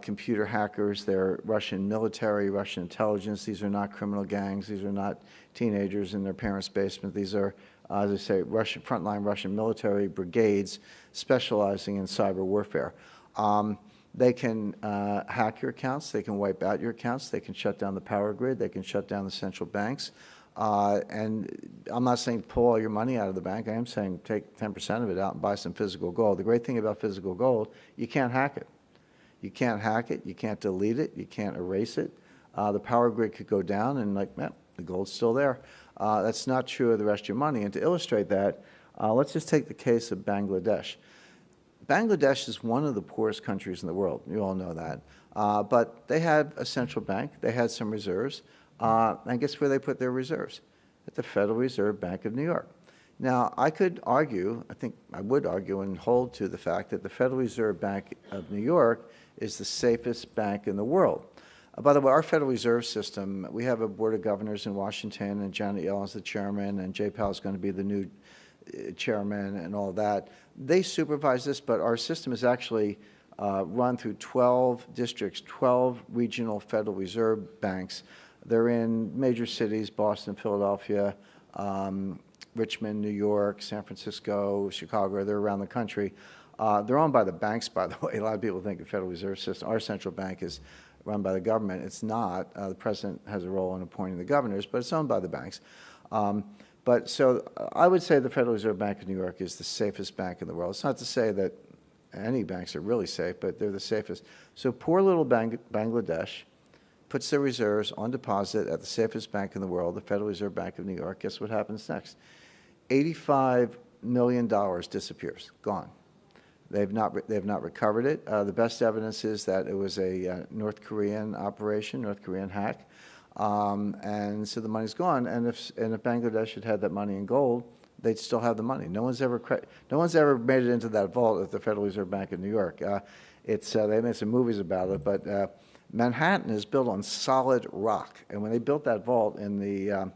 Speaker 2: computer hackers. They're Russian military, Russian intelligence. These are not criminal gangs. These are not teenagers in their parents' basement. These are, as I say, frontline Russian military brigades specializing in cyber warfare. They can hack your accounts. They can wipe out your accounts. They can shut down the power grid. They can shut down the central banks. And I'm not saying pull all your money out of the bank. I am saying take 10% of it out and buy some physical gold. The great thing about physical gold, you can't hack it. You can't hack it. You can't delete it. You can't erase it. The power grid could go down and the gold's still there. That's not true of the rest of your money. And to illustrate that, let's just take the case of Bangladesh. Bangladesh is one of the poorest countries in the world. You all know that. But they had a central bank. They had some reserves. And guess where they put their reserves? At the Federal Reserve Bank of New York. Now, I could argue, I think I would argue and hold to the fact that the Federal Reserve Bank of New York is the safest bank in the world. By the way, our Federal Reserve System, we have a Board of Governors in Washington, and Janet Yellen's the chairman, and Jay Powell's going to be the new chairman and all that. They supervise this, but our system is actually run through 12 districts, 12 regional Federal Reserve banks. They're in major cities, Boston, Philadelphia, Richmond, New York, San Francisco, Chicago. They're around the country. They're owned by the banks, by the way. A lot of people think the Federal Reserve System, our central bank, is run by the government. It's not. The president has a role in appointing the governors, but it's owned by the banks. But so I would say the Federal Reserve Bank of New York is the safest bank in the world. It's not to say that any banks are really safe, but they're the safest. So poor little Bangladesh puts their reserves on deposit at the safest bank in the world, the Federal Reserve Bank of New York. Guess what happens next? $85 million disappears, gone. They've not recovered it. The best evidence is that it was a North Korean operation, North Korean hack, and so the money's gone. And if Bangladesh had had that money in gold, they'd still have the money. No one's ever made it into that vault at the Federal Reserve Bank of New York. They made some movies about it, but Manhattan is built on solid rock. And when they built that vault in the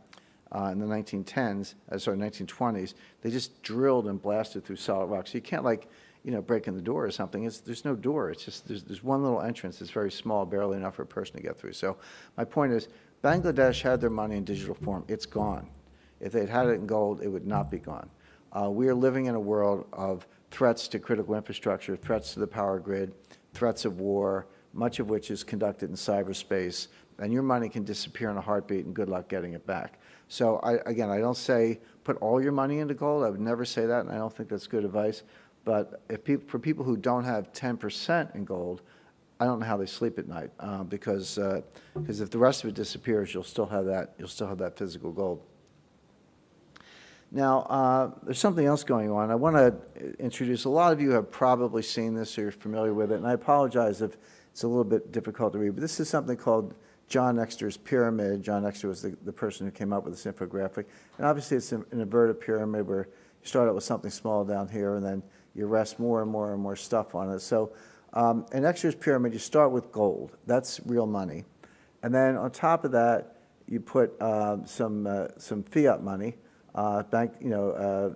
Speaker 2: 1920s, they just drilled and blasted through solid rock. So you can't break in the door or something. There's no door. It's just there's one little entrance. It's very small, barely enough for a person to get through. So my point is, Bangladesh had their money in digital form. It's gone. If they'd had it in gold, it would not be gone. We are living in a world of threats to critical infrastructure, threats to the power grid, threats of war, much of which is conducted in cyberspace, and your money can disappear in a heartbeat, and good luck getting it back. So I don't say put all your money into gold. I would never say that, and I don't think that's good advice. But for people who don't have 10% in gold, I don't know how they sleep at night, because if the rest of it disappears, you'll still have that physical gold. Now, there's something else going on. I want to introduce, a lot of you have probably seen this or you're familiar with it, and I apologize if it's a little bit difficult to read, but this is something called John Exter's pyramid. John Exter was the person who came up with this infographic. And obviously it's an inverted pyramid where you start out with something small down here and then you rest more and more and more stuff on it. So in Exter's pyramid, you start with gold. That's real money. And then on top of that, you put some fiat money,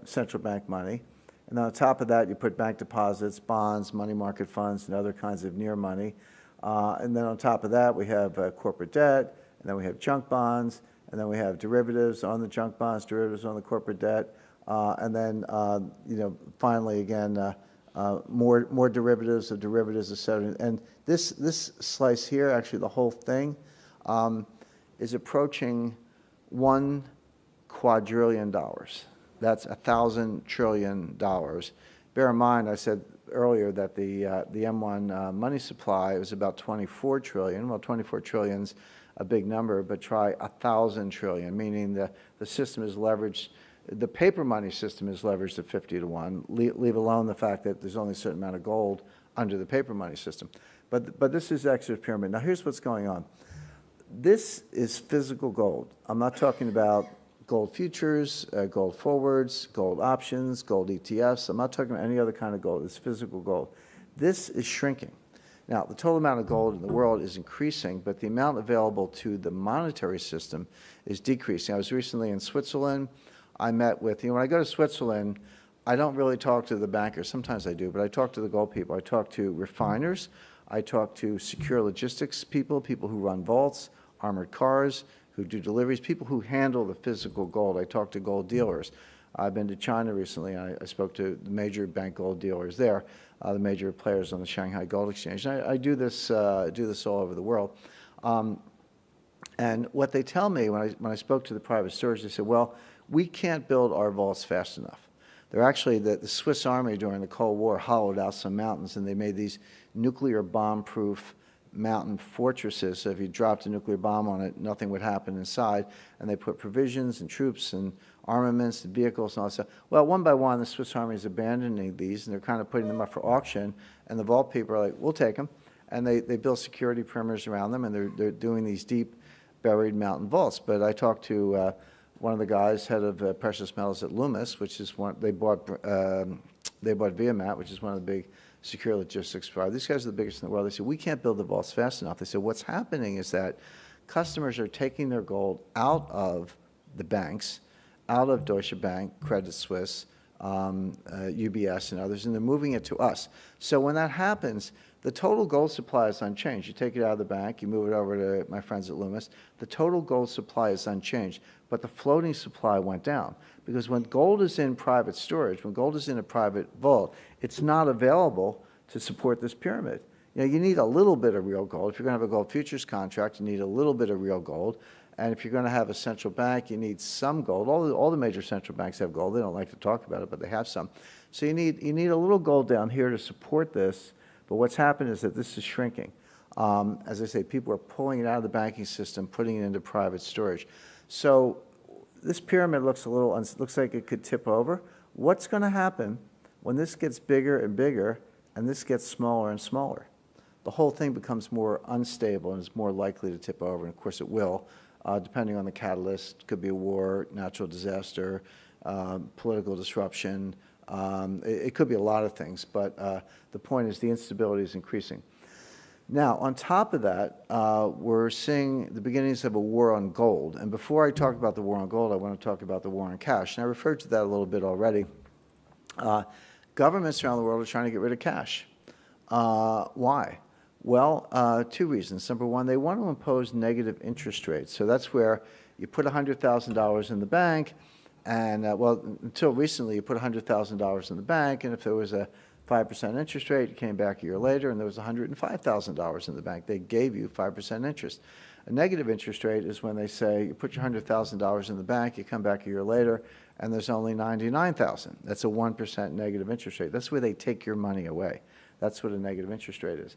Speaker 2: central bank money. And then on top of that, you put bank deposits, bonds, money market funds, and other kinds of near money. And then on top of that, we have corporate debt, and then we have junk bonds, and then we have derivatives on the junk bonds, derivatives on the corporate debt, and then finally again more derivatives of derivatives, et cetera. And this slice here, actually the whole thing, is approaching $1 quadrillion. That's $1,000 trillion. Bear in mind, I said earlier that the M1 money supply was about 24 trillion. Well, 24 trillion's a big number, but try 1,000 trillion, meaning the system is leveraged. The paper money system is leveraged at 50 to 1. Leave alone the fact that there's only a certain amount of gold under the paper money system. But this is Exter's pyramid. Now here's what's going on. This is physical gold. I'm not talking about gold futures, gold forwards, gold options, gold ETFs. I'm not talking about any other kind of gold. It's physical gold. This is shrinking. Now, the total amount of gold in the world is increasing, but the amount available to the monetary system is decreasing. I was recently in Switzerland. I met with, when I go to Switzerland, I don't really talk to the bankers. Sometimes I do, but I talk to the gold people. I talk to refiners. I talk to secure logistics people, people who run vaults, armored cars, who do deliveries, people who handle the physical gold. I talk to gold dealers. I've been to China recently. I spoke to the major bank gold dealers there, the major players on the Shanghai Gold Exchange. And I do this all over the world. And what they tell me when I spoke to the private storage, they said, well, we can't build our vaults fast enough. They're actually, the Swiss Army during the Cold War hollowed out some mountains, and they made these nuclear bomb-proof mountain fortresses. So if you dropped a nuclear bomb on it, nothing would happen inside. And they put provisions and troops and armaments and vehicles and all that stuff. Well, one by one, the Swiss Army is abandoning these, and they're kind of putting them up for auction. And the vault people are like, we'll take them. And they build security perimeters around them, and they're doing these deep buried mountain vaults. But I talked to one of the guys, head of precious metals at Loomis, which is one, they bought Viamat, which is one of the big secure logistics providers. These guys are the biggest in the world. They said, we can't build the vaults fast enough. They said, what's happening is that customers are taking their gold out of the banks, out of Deutsche Bank, Credit Suisse, UBS and others, and they're moving it to us. So when that happens, the total gold supply is unchanged. You take it out of the bank, you move it over to my friends at Loomis, the total gold supply is unchanged, but the floating supply went down. Because when gold is in private storage, when gold is in a private vault, it's not available to support this pyramid. You know, you need a little bit of real gold. If you're going to have a gold futures contract, you need a little bit of real gold. And if you're going to have a central bank, you need some gold. All the major central banks have gold. They don't like to talk about it, but they have some. So you need a little gold down here to support this. But what's happened is that this is shrinking. As I say, people are pulling it out of the banking system, putting it into private storage. So this pyramid looks looks like it could tip over. What's going to happen when this gets bigger and bigger and this gets smaller and smaller? The whole thing becomes more unstable and is more likely to tip over, and of course it will, depending on the catalyst. It could be a war, natural disaster, political disruption. It could be a lot of things, but the point is the instability is increasing. Now, on top of that, we're seeing the beginnings of a war on gold. And before I talk about the war on gold, I want to talk about the war on cash. And I referred to that a little bit already. Governments around the world are trying to get rid of cash. Why? Well, two reasons. Number one, they want to impose negative interest rates. So that's where you put $100,000 in the bank, and well, until recently, you put $100,000 in the bank, and if there was a 5% interest rate, you came back a year later, and there was $105,000 in the bank. They gave you 5% interest. A negative interest rate is when they say you put your $100,000 in the bank, you come back a year later, and there's only $99,000. That's a 1% negative interest rate. That's where they take your money away. That's what a negative interest rate is.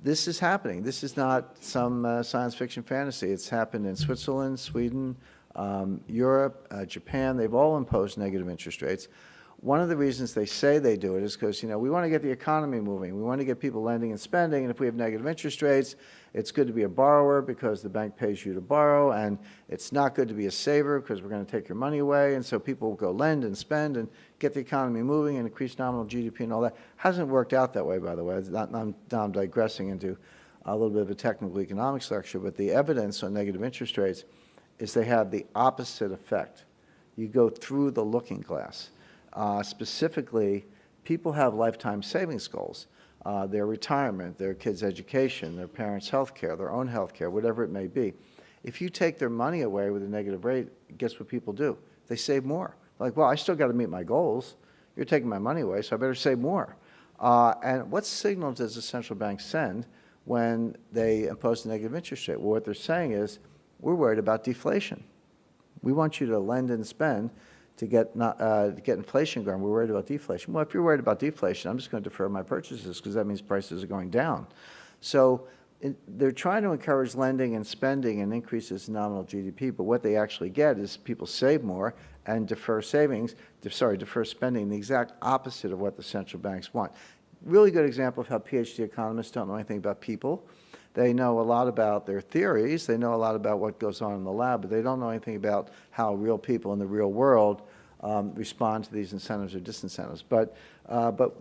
Speaker 2: This is happening. This is not some science fiction fantasy. It's happened in Switzerland, Sweden, Europe, Japan. They've all imposed negative interest rates. One of the reasons they say they do it is because, we want to get the economy moving. We want to get people lending and spending, and if we have negative interest rates, it's good to be a borrower because the bank pays you to borrow, and it's not good to be a saver because we're going to take your money away, and so people will go lend and spend and get the economy moving and increase nominal GDP and all that. Hasn't worked out that way, by the way. Now I'm digressing into a little bit of a technical economics lecture, but the evidence on negative interest rates is they have the opposite effect. You go through the looking glass. Specifically, people have lifetime savings goals. Their retirement, their kids' education, their parents' health care, their own health care, whatever it may be. If you take their money away with a negative rate, guess what people do? They save more. Like, well, I still got to meet my goals. You're taking my money away, so I better save more. And what signal does the central bank send when they impose a negative interest rate? Well, what they're saying is, we're worried about deflation. We want you to lend and spend to get inflation going. We're worried about deflation. Well, if you're worried about deflation, I'm just going to defer my purchases because that means prices are going down. So they're trying to encourage lending and spending and increases in nominal GDP, but what they actually get is people save more and defer spending, the exact opposite of what the central banks want. Really good example of how PhD economists don't know anything about people. They know a lot about their theories, they know a lot about what goes on in the lab, but they don't know anything about how real people in the real world respond to these incentives or disincentives. But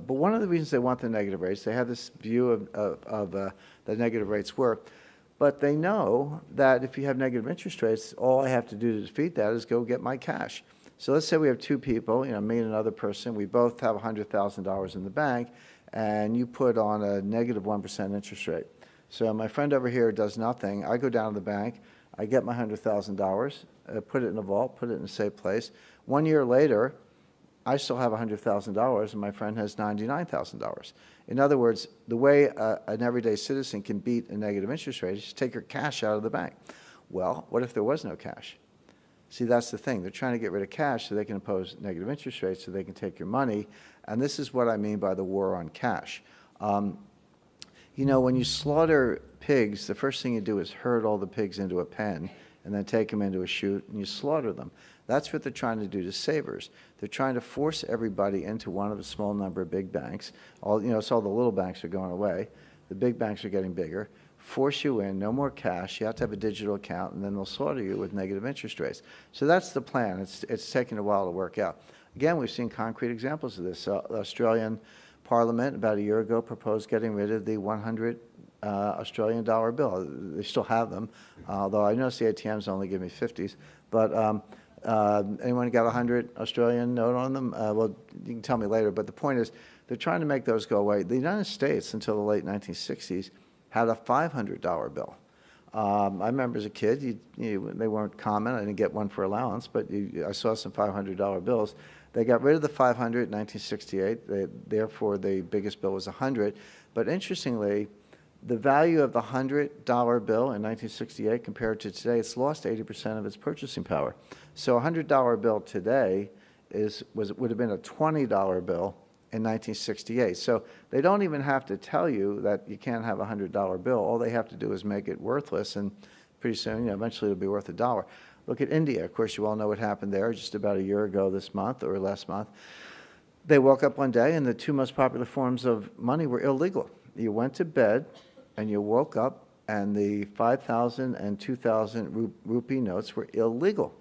Speaker 2: one of the reasons they want the negative rates, they have this view of the negative rates work, but they know that if you have negative interest rates, all I have to do to defeat that is go get my cash. So let's say we have two people, me and another person, we both have $100,000 in the bank, and you put on a negative 1% interest rate. So my friend over here does nothing. I go down to the bank, I get my $100,000, put it in a vault, put it in a safe place. 1 year later, I still have $100,000 and my friend has $99,000. In other words, the way an everyday citizen can beat a negative interest rate is just take your cash out of the bank. Well, what if there was no cash? See, that's the thing. They're trying to get rid of cash so they can impose negative interest rates so they can take your money. And this is what I mean by the war on cash. When you slaughter pigs, the first thing you do is herd all the pigs into a pen and then take them into a chute and you slaughter them. That's what they're trying to do to savers. They're trying to force everybody into one of a small number of big banks. All the little banks are going away. The big banks are getting bigger. Force you in, no more cash. You have to have a digital account, and then they'll slaughter you with negative interest rates. So that's the plan. It's taken a while to work out. Again, we've seen concrete examples of this. The Australian Parliament about a year ago proposed getting rid of the 100 Australian dollar bill. They still have them, although I noticed the ATMs only give me 50s. But anyone got a 100 Australian note on them? Well, you can tell me later. But the point is, they're trying to make those go away. The United States, until the late 1960s, had a $500 bill. I remember as a kid, they weren't common. I didn't get one for allowance, but I saw some $500 bills. They got rid of the 500 in 1968. Therefore, the biggest bill was 100. But interestingly, the value of the $100 bill in 1968 compared to today, it's lost 80% of its purchasing power. So a $100 bill today would have been a $20 bill in 1968. So they don't even have to tell you that you can't have a $100 bill. All they have to do is make it worthless, and pretty soon, eventually it'll be worth $1. Look at India. Of course, you all know what happened there just about a year ago this month or last month. They woke up one day and the two most popular forms of money were illegal. You went to bed and you woke up and the 5,000 and 2,000 rupee notes were illegal.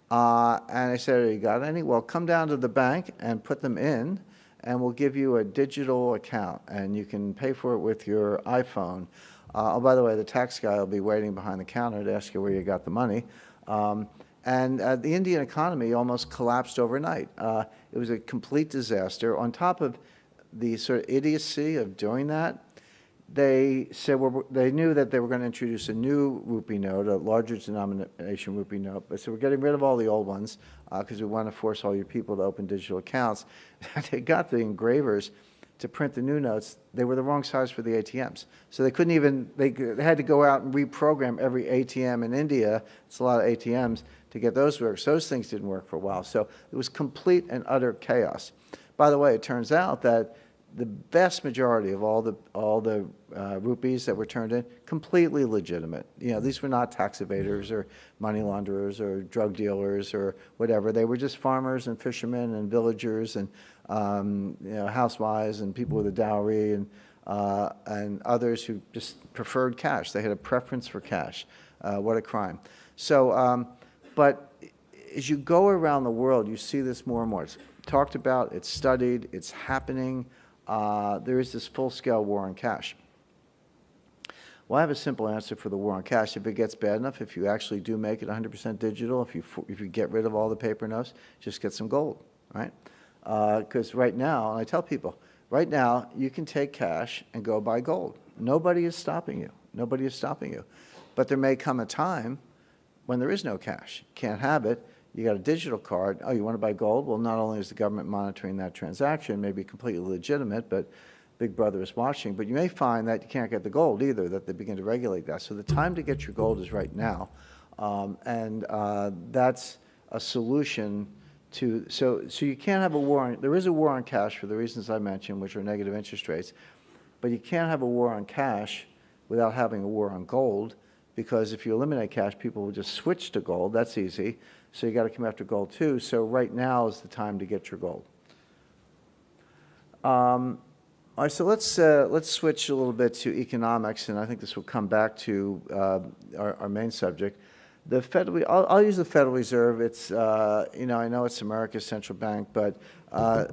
Speaker 2: And I said, you got any? Well, come down to the bank and put them in, and we'll give you a digital account, and you can pay for it with your iPhone. Oh, by the way, the tax guy will be waiting behind the counter to ask you where you got the money. And the Indian economy almost collapsed overnight. It was a complete disaster. On top of the sort of idiocy of doing that, they said they knew that they were going to introduce a new rupee note, a larger denomination rupee note. But so we're getting rid of all the old ones because we want to force all your people to open digital accounts. They got the engravers to print the new notes. They were the wrong size for the ATMs. So they couldn't even, they had to go out and reprogram every ATM in India. It's a lot of ATMs to get those to work. So those things didn't work for a while. So it was complete and utter chaos. By the way, it turns out that the vast majority of all the rupees that were turned in, completely legitimate. These were not tax evaders or money launderers or drug dealers or whatever. They were just farmers and fishermen and villagers and housewives and people with a dowry and others who just preferred cash. They had a preference for cash. What a crime. So, but as you go around the world, you see this more and more. It's talked about, it's studied, it's happening. There is this full-scale war on cash. Well, I have a simple answer for the war on cash. If it gets bad enough, if you actually do make it 100% digital, if you get rid of all the paper notes, just get some gold, right? Because right now, and I tell people, right now, you can take cash and go buy gold. Nobody is stopping you. Nobody is stopping you. But there may come a time when there is no cash. Can't have it. You got a digital card. Oh, you want to buy gold? Well, not only is the government monitoring that transaction, maybe completely legitimate, but Big Brother is watching. But you may find that you can't get the gold either, that they begin to regulate that. So the time to get your gold is right now. That's a solution to, so you can't have a war on, there is a war on cash for the reasons I mentioned, which are negative interest rates. But you can't have a war on cash without having a war on gold, because if you eliminate cash, people will just switch to gold. That's easy. So you got to come after gold too. So right now is the time to get your gold. All right, so let's switch a little bit to economics, and I think this will come back to our main subject. The Federal, I'll use the Federal Reserve. It's I know it's America's central bank, but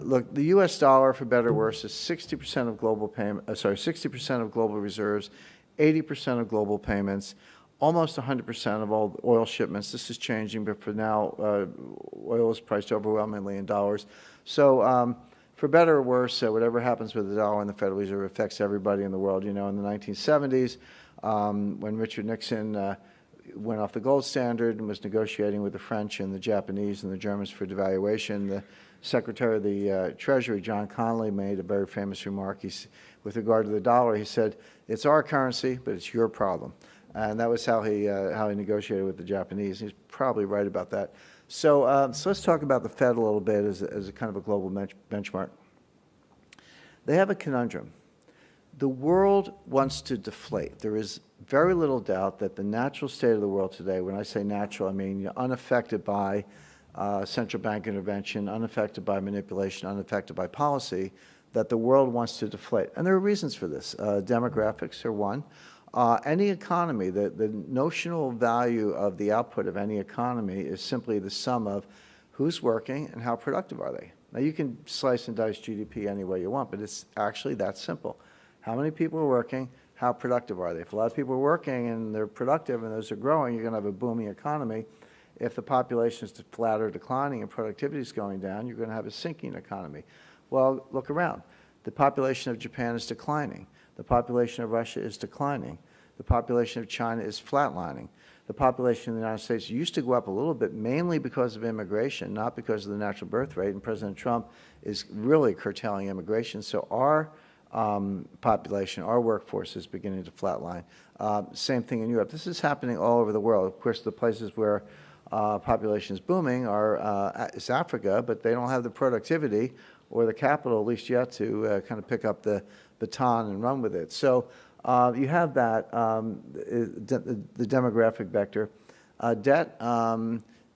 Speaker 2: look, the U.S. dollar, for better or worse, is 60% of global 60% of global reserves, 80% of global payments. Almost 100% of all oil shipments. This is changing, but for now, oil is priced overwhelmingly in dollars. So for better or worse, whatever happens with the dollar and the Federal Reserve affects everybody in the world. In the 1970s, when Richard Nixon went off the gold standard and was negotiating with the French and the Japanese and the Germans for devaluation, the Secretary of the Treasury, John Connolly, made a very famous remark. With regard to the dollar, he said, "It's our currency, but it's your problem." And that was how he negotiated with the Japanese. He's probably right about that. So let's talk about the Fed a little bit as a kind of a global benchmark. They have a conundrum. The world wants to deflate. There is very little doubt that the natural state of the world today, when I say natural, I mean unaffected by central bank intervention, unaffected by manipulation, unaffected by policy, that the world wants to deflate. And there are reasons for this. Demographics are one. Any economy, the notional value of the output of any economy is simply the sum of who's working and how productive are they. Now, you can slice and dice GDP any way you want, but it's actually that simple. How many people are working? How productive are they? If a lot of people are working and they're productive and those are growing, you're going to have a booming economy. If the population is flat or declining and productivity is going down, you're going to have a sinking economy. Well, look around. The population of Japan is declining. The population of Russia is declining. The population of China is flatlining. The population of the United States used to go up a little bit, mainly because of immigration, not because of the natural birth rate. And President Trump is really curtailing immigration. So our population, our workforce is beginning to flatline. Same thing in Europe. This is happening all over the world. Of course, the places where population is booming is Africa, but they don't have the productivity or the capital, at least yet, to kind of pick up the baton and run with it. So you have that, the demographic vector. Debt,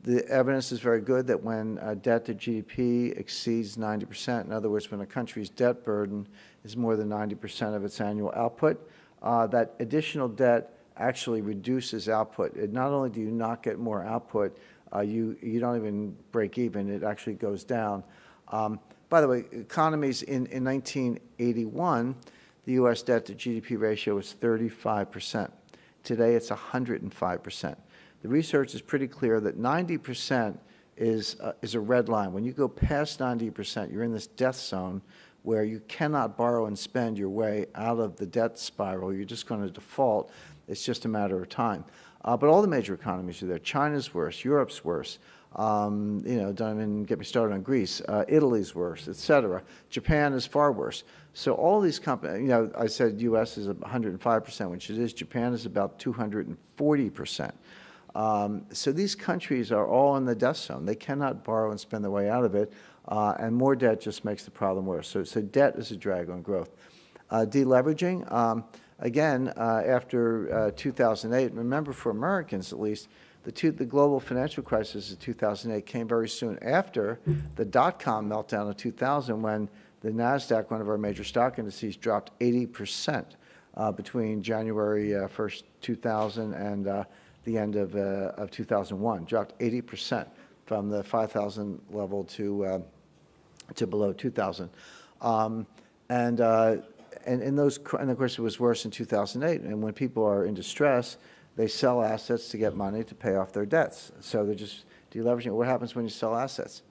Speaker 2: the evidence is very good that when debt to GDP exceeds 90%, in other words, when a country's debt burden is more than 90% of its annual output, that additional debt actually reduces output. Not only do you not get more output, you don't even break even, it actually goes down. By the way, economies in 1981, the U.S. debt to GDP ratio was 35%. Today it's 105%. The research is pretty clear that 90% is a red line. When you go past 90%, you're in this death zone where you cannot borrow and spend your way out of the debt spiral. You're just going to default. It's just a matter of time. But all the major economies are there. China's worse. Europe's worse. Don't even get me started on Greece. Italy's worse, et cetera. Japan is far worse. So all these companies, I said U.S. is 105%, which it is. Japan is about 240%. So these countries are all in the death zone. They cannot borrow and spend their way out of it, and more debt just makes the problem worse. So debt is a drag on growth. Deleveraging, again, after 2008, remember for Americans at least, the global financial crisis of 2008 came very soon after the dot-com meltdown of 2000 when the NASDAQ, one of our major stock indices, dropped 80% between January 1st, 2000 and the end of 2001, dropped 80% from the 5,000 level to below 2,000. And of course, it was worse in 2008. And when people are in distress, they sell assets to get money to pay off their debts. So they're just deleveraging. What happens when you sell assets?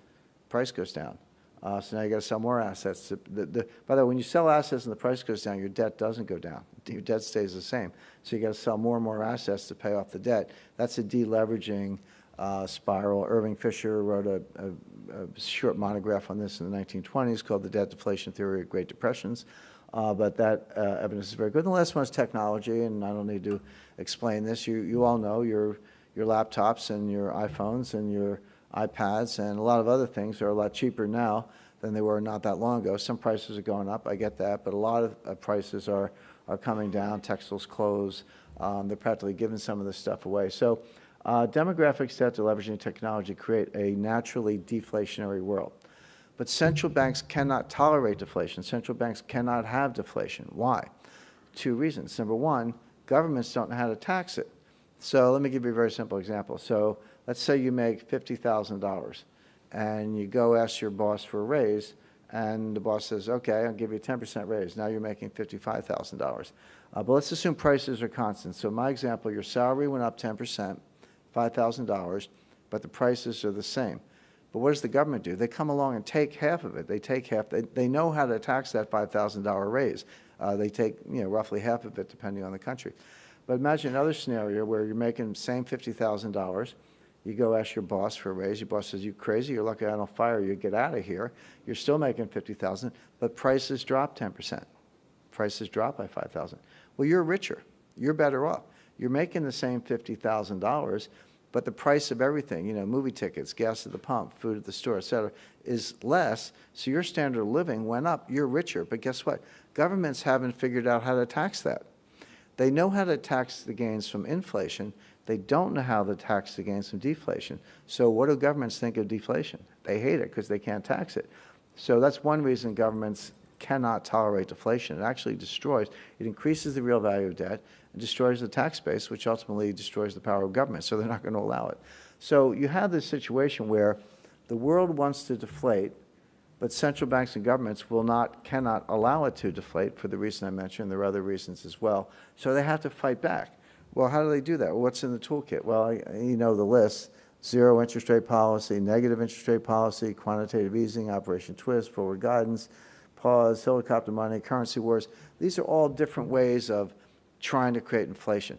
Speaker 2: Price goes down. So now you got to sell more assets. By the way, when you sell assets and the price goes down, your debt doesn't go down. Your debt stays the same. So you got to sell more and more assets to pay off the debt. That's a deleveraging spiral. Irving Fisher wrote a short monograph on this in the 1920s called The Debt Deflation Theory of Great Depressions. But that evidence is very good. And the last one is technology, and I don't need to explain this. You all know your laptops and your iPhones and your iPads and a lot of other things are a lot cheaper now than they were not that long ago. Some prices are going up, I get that, but a lot of prices are coming down. Textiles, clothes, they're practically giving some of this stuff away. So demographics, debt, leveraging technology create a naturally deflationary world. But central banks cannot tolerate deflation. Central banks cannot have deflation. Why? Two reasons. Number one, governments don't know how to tax it. So let me give you a very simple example. So let's say you make $50,000 and you go ask your boss for a raise and the boss says, okay, I'll give you a 10% raise. Now you're making $55,000. But let's assume prices are constant. So in my example, your salary went up 10%, $5,000, but the prices are the same. But what does the government do? They come along and take half of it. They take half. They know how to tax that $5,000 raise. They take roughly half of it depending on the country. But imagine another scenario where you're making the same $50,000. You go ask your boss for a raise. Your boss says, you crazy? You're lucky I don't fire you. Get out of here. You're still making $50,000, but prices drop 10%. Prices drop by $5,000. Well, you're richer. You're better off. You're making the same $50,000, but the price of everything, movie tickets, gas at the pump, food at the store, et cetera, is less. So your standard of living went up. You're richer. But guess what? Governments haven't figured out how to tax that. They know how to tax the gains from inflation. They don't know how to tax the gains from deflation. So what do governments think of deflation? They hate it because they can't tax it. So that's one reason governments cannot tolerate deflation. It actually destroys, it increases the real value of debt and destroys the tax base, which ultimately destroys the power of government. So they're not going to allow it. So you have this situation where the world wants to deflate, but central banks and governments cannot allow it to deflate for the reason I mentioned. There are other reasons as well. So they have to fight back. Well, how do they do that? Well, what's in the toolkit? Well, you know the list. Zero interest rate policy, negative interest rate policy, quantitative easing, Operation Twist, forward guidance, pause, helicopter money, currency wars. These are all different ways of trying to create inflation.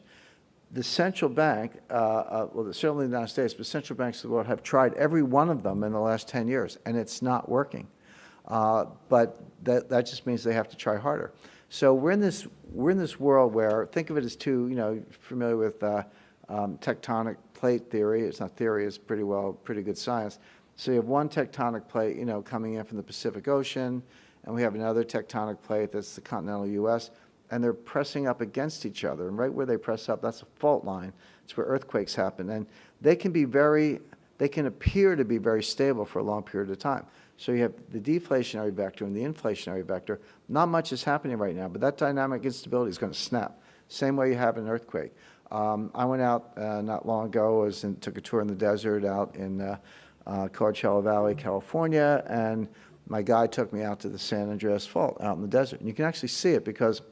Speaker 2: The central bank, well, certainly in the United States, but central banks of the world have tried every one of them in the last 10 years, and it's not working. But that just means they have to try harder. So we're in this world where, think of it as two, familiar with tectonic plate theory. It's not theory, it's pretty good science. So you have one tectonic plate, coming in from the Pacific Ocean, and we have another tectonic plate that's the continental U.S., and they're pressing up against each other. And right where they press up, that's a fault line. It's where earthquakes happen. And they can appear to be very stable for a long period of time. So you have the deflationary vector and the inflationary vector. Not much is happening right now, but that dynamic instability is going to snap. Same way you have an earthquake. I went out not long ago, took a tour in the desert out in Coachella Valley, California, and my guide took me out to the San Andreas Fault out in the desert. And you can actually see it because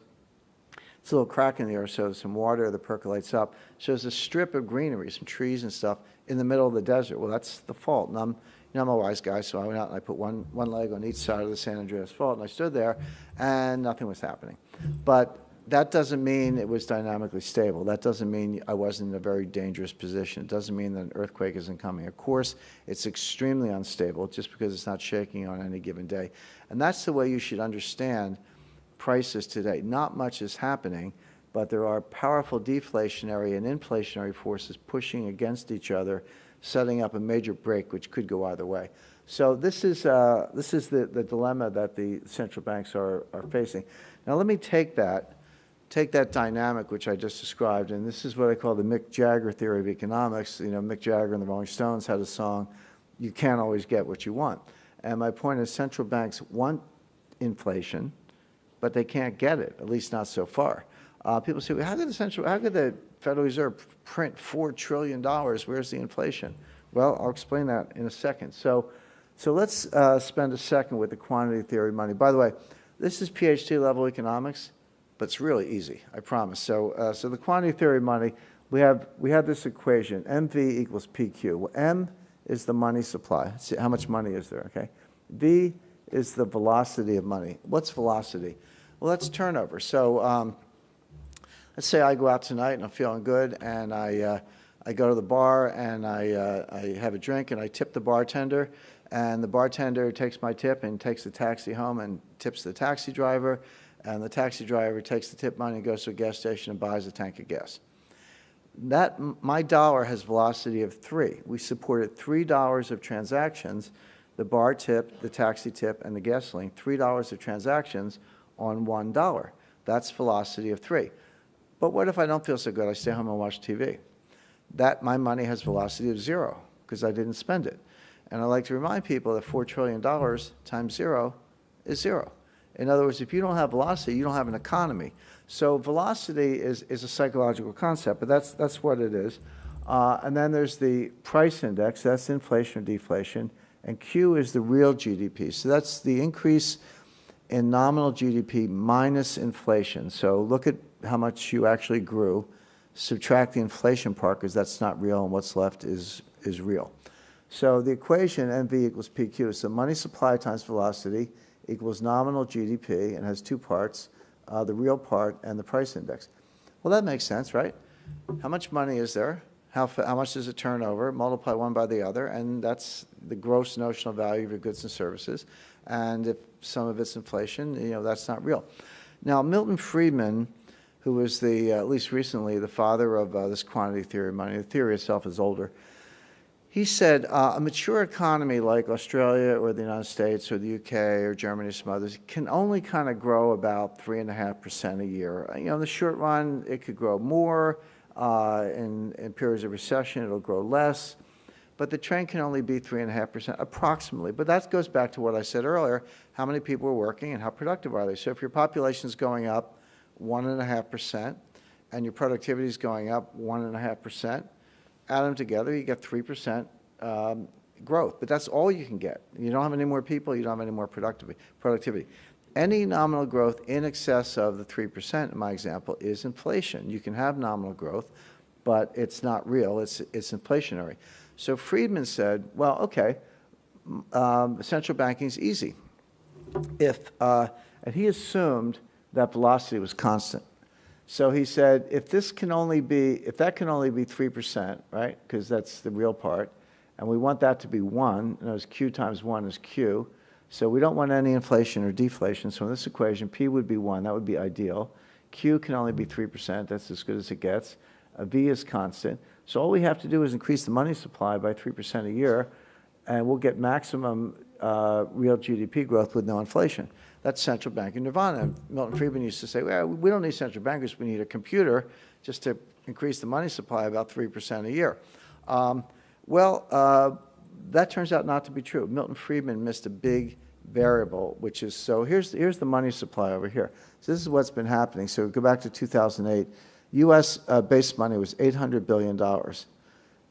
Speaker 2: it's a little crack in the earth, so there's some water that percolates up. So there's a strip of greenery, some trees and stuff in the middle of the desert. Well, that's the fault. And I'm a wise guy, so I went out and I put one leg on each side of the San Andreas Fault, and I stood there, and nothing was happening. But that doesn't mean it was dynamically stable. That doesn't mean I wasn't in a very dangerous position. It doesn't mean that an earthquake isn't coming. Of course, it's extremely unstable just because it's not shaking on any given day. And that's the way you should understand prices today. Not much is happening, but there are powerful deflationary and inflationary forces pushing against each other, setting up a major break which could go either way. So this is the dilemma that the central banks are facing. Now let me take that dynamic which I just described, and this is what I call the Mick Jagger theory of economics. Mick Jagger and the Rolling Stones had a song, "You can't always get what you want." And my point is central banks want inflation, but they can't get it, at least not so far. People say, well, how could the Federal Reserve print $4 trillion? Where's the inflation? Well, I'll explain that in a second. So let's spend a second with the quantity theory of money. By the way, this is PhD level economics, but it's really easy, I promise. So the quantity theory of money, we have this equation, MV equals PQ. Well, M is the money supply. Let's see, how much money is there, okay? V is the velocity of money. What's velocity? Well, that's turnover. So let's say I go out tonight and I'm feeling good, and I go to the bar and I have a drink and I tip the bartender, and the bartender takes my tip and takes the taxi home and tips the taxi driver, and the taxi driver takes the tip money and goes to a gas station and buys a tank of gas. My dollar has velocity of 3. We supported $3 of transactions, the bar tip, the taxi tip, and the gasoline, $3 of transactions on $1. That's velocity of 3. But what if I don't feel so good? I stay home and watch TV. My money has velocity of 0 because I didn't spend it. And I like to remind people that $4 trillion times 0 is 0. In other words, if you don't have velocity, you don't have an economy. So velocity is a psychological concept, but that's what it is. And then there's the price index, that's inflation or deflation, and Q is the real GDP. So that's the increase in nominal GDP minus inflation. So look at how much you actually grew, subtract the inflation part because that's not real, and what's left is real. So the equation MV equals PQ, so money supply times velocity equals nominal GDP, and has 2 parts, the real part and the price index. Well, that makes sense, right? How much money is there? How much does it turn over? Multiply one by the other, and that's the gross notional value of your goods and services. And if some of it's inflation, that's not real. Now, Milton Friedman, who was at least recently, the father of this quantity theory of money, the theory itself is older, he said a mature economy like Australia or the United States or the UK or Germany or some others can only kind of grow about 3.5% a year. In the short run, it could grow more. In periods of recession, it'll grow less. But the trend can only be 3.5% approximately. But that goes back to what I said earlier, how many people are working and how productive are they. So if your population is going up 1.5% and your productivity is going up 1.5%, add them together, you get 3% growth. But that's all you can get. You don't have any more people, you don't have any more productivity. Any nominal growth in excess of the 3%, in my example, is inflation. You can have nominal growth, but it's not real, it's inflationary. So Friedman said, well, okay, central banking is easy. And he assumed that velocity was constant. So he said, if that can only be 3%, right, because that's the real part, and we want that to be 1, and as Q times 1 is Q, so we don't want any inflation or deflation. So in this equation, P would be 1, that would be ideal. Q can only be 3%, that's as good as it gets. V is constant. So all we have to do is increase the money supply by 3% a year, and we'll get maximum real GDP growth with no inflation. That's central banking nirvana. And Milton Friedman used to say, well, we don't need central bankers, we need a computer just to increase the money supply about 3% a year. That turns out not to be true. Milton Friedman missed a big variable, which is, so here's the money supply over here. So this is what's been happening. So go back to 2008. U.S. base money was $800 billion.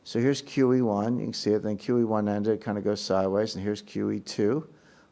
Speaker 2: So here's QE1, you can see it, then QE1 ended, it kind of goes sideways, and here's QE2,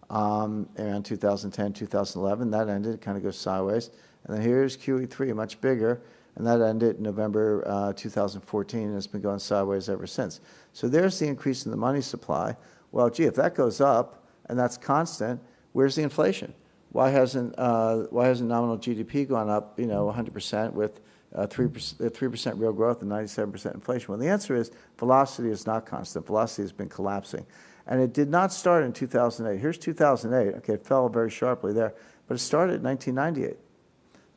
Speaker 2: around 2010, 2011, that ended, it kind of goes sideways, and then here's QE3, much bigger, and that ended in November 2014, and it's been going sideways ever since. So there's the increase in the money supply. Well, gee, if that goes up, and that's constant, where's the inflation? Why hasn't nominal GDP gone up, 100% with 3% real growth and 97% inflation? Well, the answer is velocity is not constant. Velocity has been collapsing. And it did not start in 2008. Here's 2008. Okay, it fell very sharply there, but it started in 1998,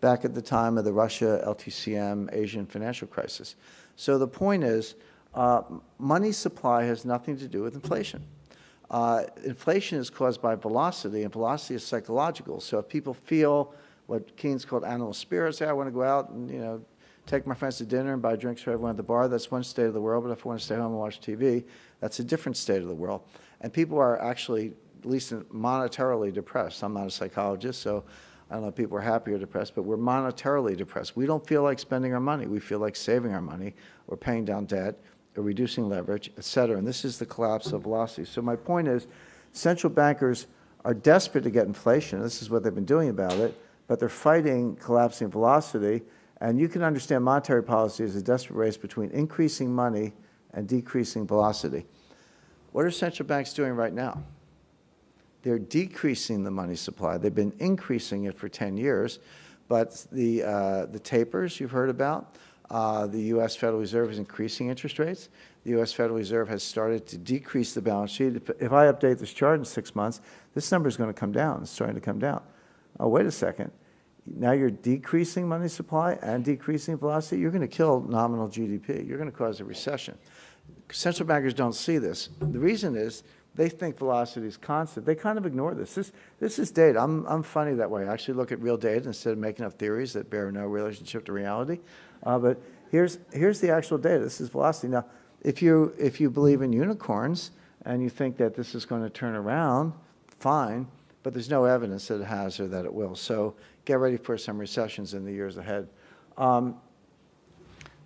Speaker 2: back at the time of the Russia LTCM Asian financial crisis. So the point is, money supply has nothing to do with inflation. Inflation is caused by velocity, and velocity is psychological. So if people feel what Keynes called animal spirits, I want to go out and take my friends to dinner and buy drinks for everyone at the bar, that's one state of the world. But if I want to stay home and watch TV, that's a different state of the world. And people are actually, at least monetarily depressed. I'm not a psychologist, so I don't know if people are happy or depressed, but we're monetarily depressed. We don't feel like spending our money. We feel like saving our money or paying down debt or reducing leverage, et cetera. And this is the collapse of velocity. So my point is, central bankers are desperate to get inflation. This is what they've been doing about it, but they're fighting collapsing velocity. And you can understand monetary policy as a desperate race between increasing money and decreasing velocity. What are central banks doing right now? They're decreasing the money supply. They've been increasing it for 10 years, but the tapers you've heard about, the U.S. Federal Reserve is increasing interest rates. The U.S. Federal Reserve has started to decrease the balance sheet. If I update this chart in 6 months, this number is going to come down. It's starting to come down. Oh, wait a second. Now you're decreasing money supply and decreasing velocity. You're going to kill nominal GDP. You're going to cause a recession. Central bankers don't see this. The reason is they think velocity is constant. They kind of ignore this. This is data. I'm funny that way. I actually look at real data instead of making up theories that bear no relationship to reality. But here's the actual data. This is velocity. Now, if you believe in unicorns and you think that this is going to turn around, fine. But there's no evidence that it has or that it will. So get ready for some recessions in the years ahead. Now,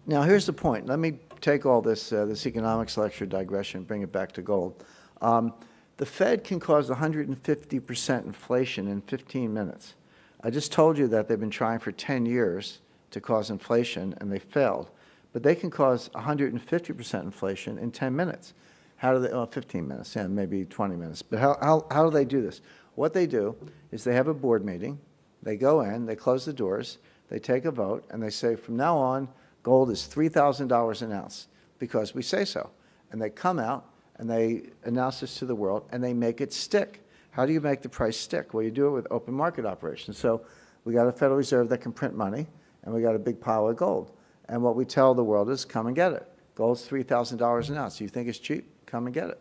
Speaker 2: here's the point. Let me take all this economics lecture digression and bring it back to gold. The Fed can cause 150% inflation in 15 minutes. I just told you that they've been trying for 10 years to cause inflation, and they failed. But they can cause 150% inflation in 10 minutes. How do they, 15 minutes, yeah, maybe 20 minutes. But how do they do this? What they do is they have a board meeting, they go in, they close the doors, they take a vote, and they say, from now on, gold is $3,000 an ounce, because we say so. And they come out, and they announce this to the world, and they make it stick. How do you make the price stick? Well, you do it with open market operations. So we got a Federal Reserve that can print money, and we got a big pile of gold. And what we tell the world is, come and get it. Gold's $3,000 an ounce. You think it's cheap? Come and get it.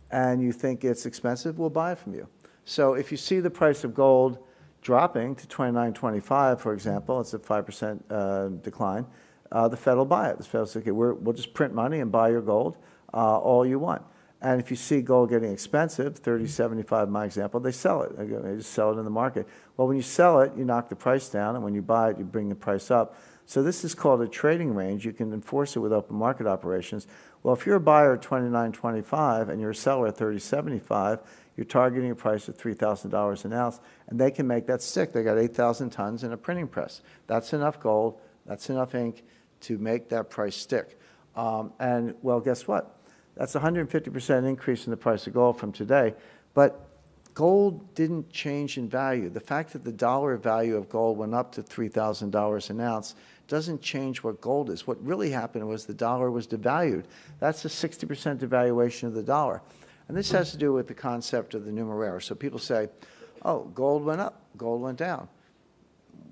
Speaker 2: And you think it's expensive? We'll buy it from you. So if you see the price of gold dropping to $29.25, for example, it's a 5% decline, the Fed will buy it. The Fed will say, okay, we'll just print money and buy your gold all you want. And if you see gold getting expensive, $30.75 my example, they sell it. They just sell it in the market. Well, when you sell it, you knock the price down, and when you buy it, you bring the price up. So this is called a trading range. You can enforce it with open market operations. Well, if you're a buyer at $29.25 and you're a seller at $30.75, you're targeting a price of $3,000 an ounce, and they can make that stick. They got 8,000 tons in a printing press. That's enough gold. That's enough ink to make that price stick. And, well, guess what? That's a 150% increase in the price of gold from today. But gold didn't change in value. The fact that the dollar value of gold went up to $3,000 an ounce doesn't change what gold is. What really happened was the dollar was devalued. That's a 60% devaluation of the dollar. And this has to do with the concept of the numeraire. So people say, oh, gold went up, gold went down.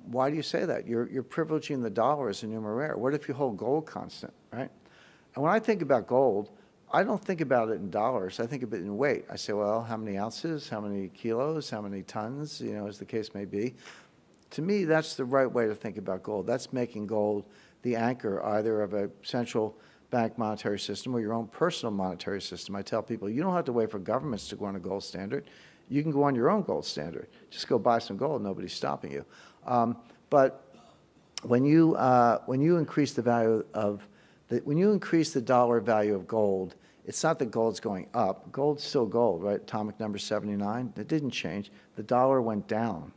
Speaker 2: Why do you say that? You're privileging the dollar as a numeraire. What if you hold gold constant, right? And when I think about gold, I don't think about it in dollars. I think of it in weight. I say, well, how many ounces, how many kilos, how many tons, as the case may be. To me, that's the right way to think about gold. That's making gold the anchor either of a central bank monetary system or your own personal monetary system. I tell people, you don't have to wait for governments to go on a gold standard. You can go on your own gold standard. Just go buy some gold. Nobody's stopping you. But when you increase the value of when you increase the dollar value of gold, it's not that gold's going up. Gold's still gold, right? Atomic number 79. It didn't change. The dollar went down.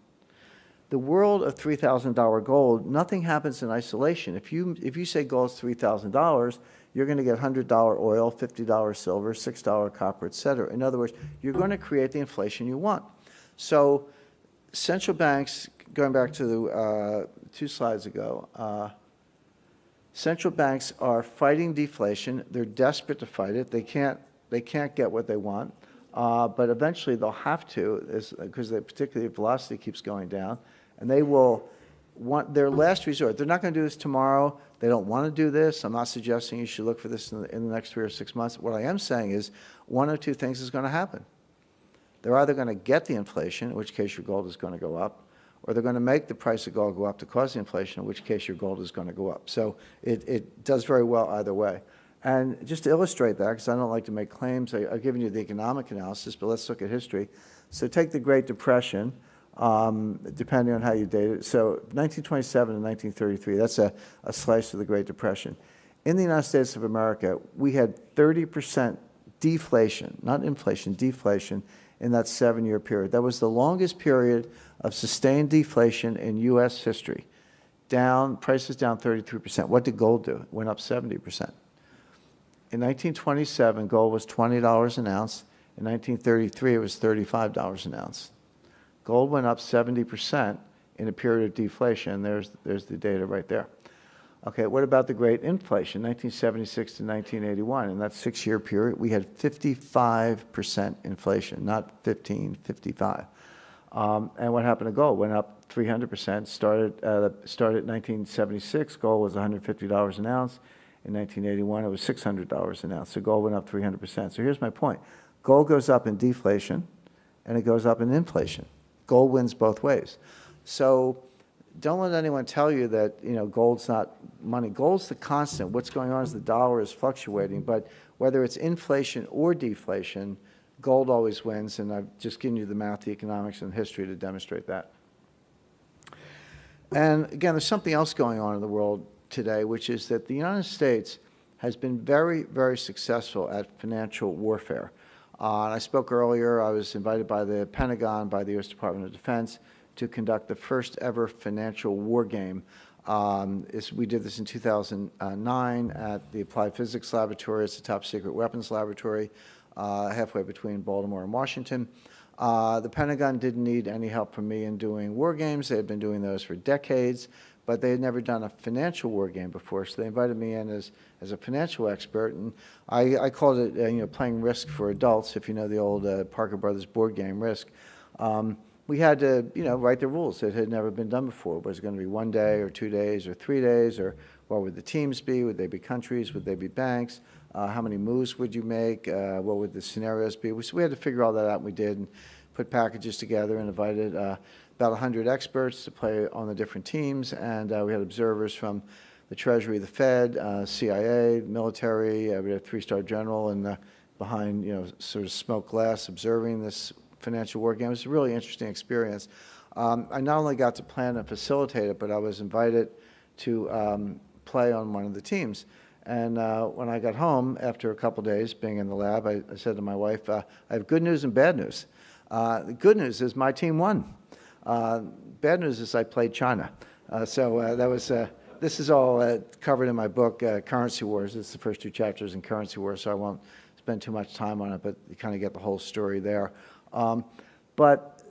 Speaker 2: The world of $3,000 gold, nothing happens in isolation. If you say gold's $3,000, you're going to get $100 oil, $50 silver, $6 copper, et cetera. In other words, you're going to create the inflation you want. So central banks, going back to 2 slides ago, central banks are fighting deflation. They're desperate to fight it. They can't get what they want, but eventually they'll have to, because particularly velocity keeps going down, and they will want their last resort. They're not going to do this tomorrow. They don't want to do this. I'm not suggesting you should look for this in the next 3 or 6 months. What I am saying is 1 or 2 things is going to happen. They're either going to get the inflation, in which case your gold is going to go up, or they're going to make the price of gold go up to cause the inflation, in which case your gold is going to go up. So it does very well either way. And just to illustrate that, because I don't like to make claims, I've given you the economic analysis, but let's look at history. So take the Great Depression, depending on how you date it. So 1927 and 1933, that's a slice of the Great Depression. In the United States of America, we had 30% deflation, not inflation, deflation, in that 7-year period. That was the longest period of sustained deflation in U.S. history. Prices down 33%. What did gold do? It went up 70%. In 1927, gold was $20 an ounce. In 1933, it was $35 an ounce. Gold went up 70% in a period of deflation. There's the data right there. Okay, what about the great inflation, 1976 to 1981? In that 6-year period, we had 55% inflation, not 15, 55. And what happened to gold? Went up 300%. Started at 1976, gold was $150 an ounce. In 1981, it was $600 an ounce. So gold went up 300%. So here's my point. Gold goes up in deflation, and it goes up in inflation. Gold wins both ways. So don't let anyone tell you that gold's not money. Gold's the constant. What's going on is the dollar is fluctuating, but whether it's inflation or deflation, gold always wins, and I've just given you the math, the economics, and history to demonstrate that. And again, there's something else going on in the world today, which is that the United States has been very, very successful at financial warfare. And I spoke earlier, I was invited by the Pentagon, by the U.S. Department of Defense, to conduct the first ever financial war game. We did this in 2009 at the Applied Physics Laboratory. It's a top secret weapons laboratory halfway between Baltimore and Washington. The Pentagon didn't need any help from me in doing war games. They had been doing those for decades, but they had never done a financial war game before, so they invited me in as a financial expert, and I called it playing Risk for adults, if you know the old Parker Brothers board game, Risk. We had to write the rules that had never been done before. Was it going to be 1 day or 2 days or 3 days, or what would the teams be? Would they be countries? Would they be banks? How many moves would you make? What would the scenarios be? So we had to figure all that out, and we did, and put packages together and invited about 100 experts to play on the different teams, and we had observers from the Treasury, the Fed, CIA, military. We had a 3-star general and behind sort of smoke glass observing this financial war game. It was a really interesting experience. I not only got to plan and facilitate it, but I was invited to play on one of the teams. And when I got home after a couple days being in the lab, I said to my wife, I have good news and bad news. The good news is my team won. Bad news is I played China. This is all covered in my book, Currency Wars. It's the first 2 chapters in Currency Wars, so I won't spend too much time on it, but you kind of get the whole story there. But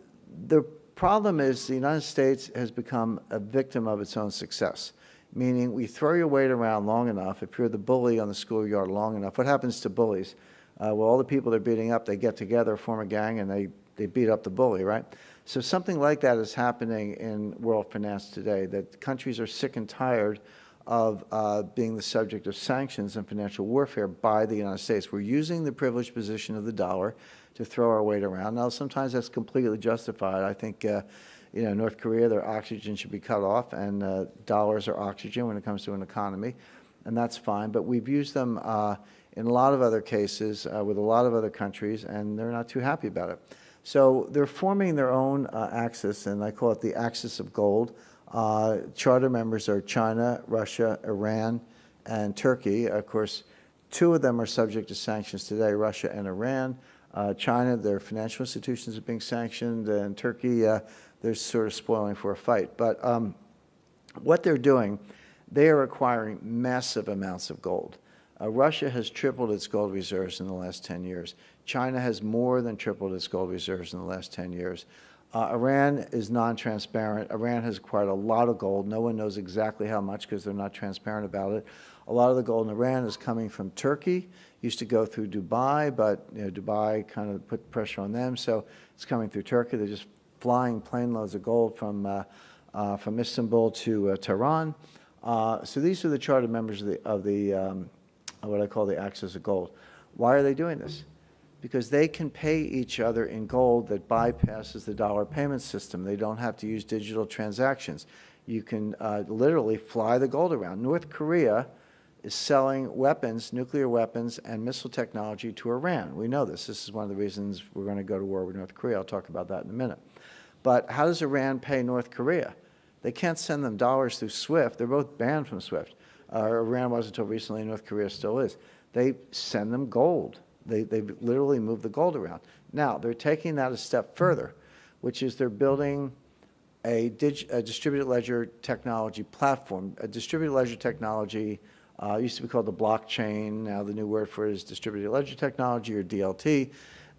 Speaker 2: the problem is the United States has become a victim of its own success, meaning we throw your weight around long enough. If you're the bully on the schoolyard long enough, what happens to bullies? Well, all the people they're beating up, they get together, form a gang, and they beat up the bully, right? So something like that is happening in world finance today, that countries are sick and tired of being the subject of sanctions and financial warfare by the United States. We're using the privileged position of the dollar to throw our weight around. Now, sometimes that's completely justified. I think, North Korea, their oxygen should be cut off, and dollars are oxygen when it comes to an economy, and that's fine. But we've used them in a lot of other cases with a lot of other countries, and they're not too happy about it. So they're forming their own axis, and I call it the axis of gold. Charter members are China, Russia, Iran, and Turkey. Of course, two of them are subject to sanctions today, Russia and Iran. China, their financial institutions are being sanctioned, and Turkey, they're sort of spoiling for a fight. But what they're doing, they are acquiring massive amounts of gold. Russia has tripled its gold reserves in the last 10 years. China has more than tripled its gold reserves in the last 10 years. Iran is non-transparent. Iran has acquired a lot of gold. No one knows exactly how much because they're not transparent about it. A lot of the gold in Iran is coming from Turkey. Used to go through Dubai, but Dubai kind of put pressure on them, so it's coming through Turkey. They're just flying plane loads of gold from Istanbul to Tehran. So these are the charter members of what I call the Axis of Gold. Why are they doing this? Because they can pay each other in gold that bypasses the dollar payment system. They don't have to use digital transactions. You can literally fly the gold around. North Korea is selling weapons, nuclear weapons, and missile technology to Iran. We know this. This is one of the reasons we're going to go to war with North Korea. I'll talk about that in a minute. But how does Iran pay North Korea? They can't send them dollars through SWIFT. They're both banned from SWIFT. Iran was until recently. North Korea still is. They send them gold. They literally move the gold around. Now, they're taking that a step further, which is they're building a distributed ledger technology platform. A distributed ledger technology used to be called the blockchain. Now the new word for it is distributed ledger technology, or DLT.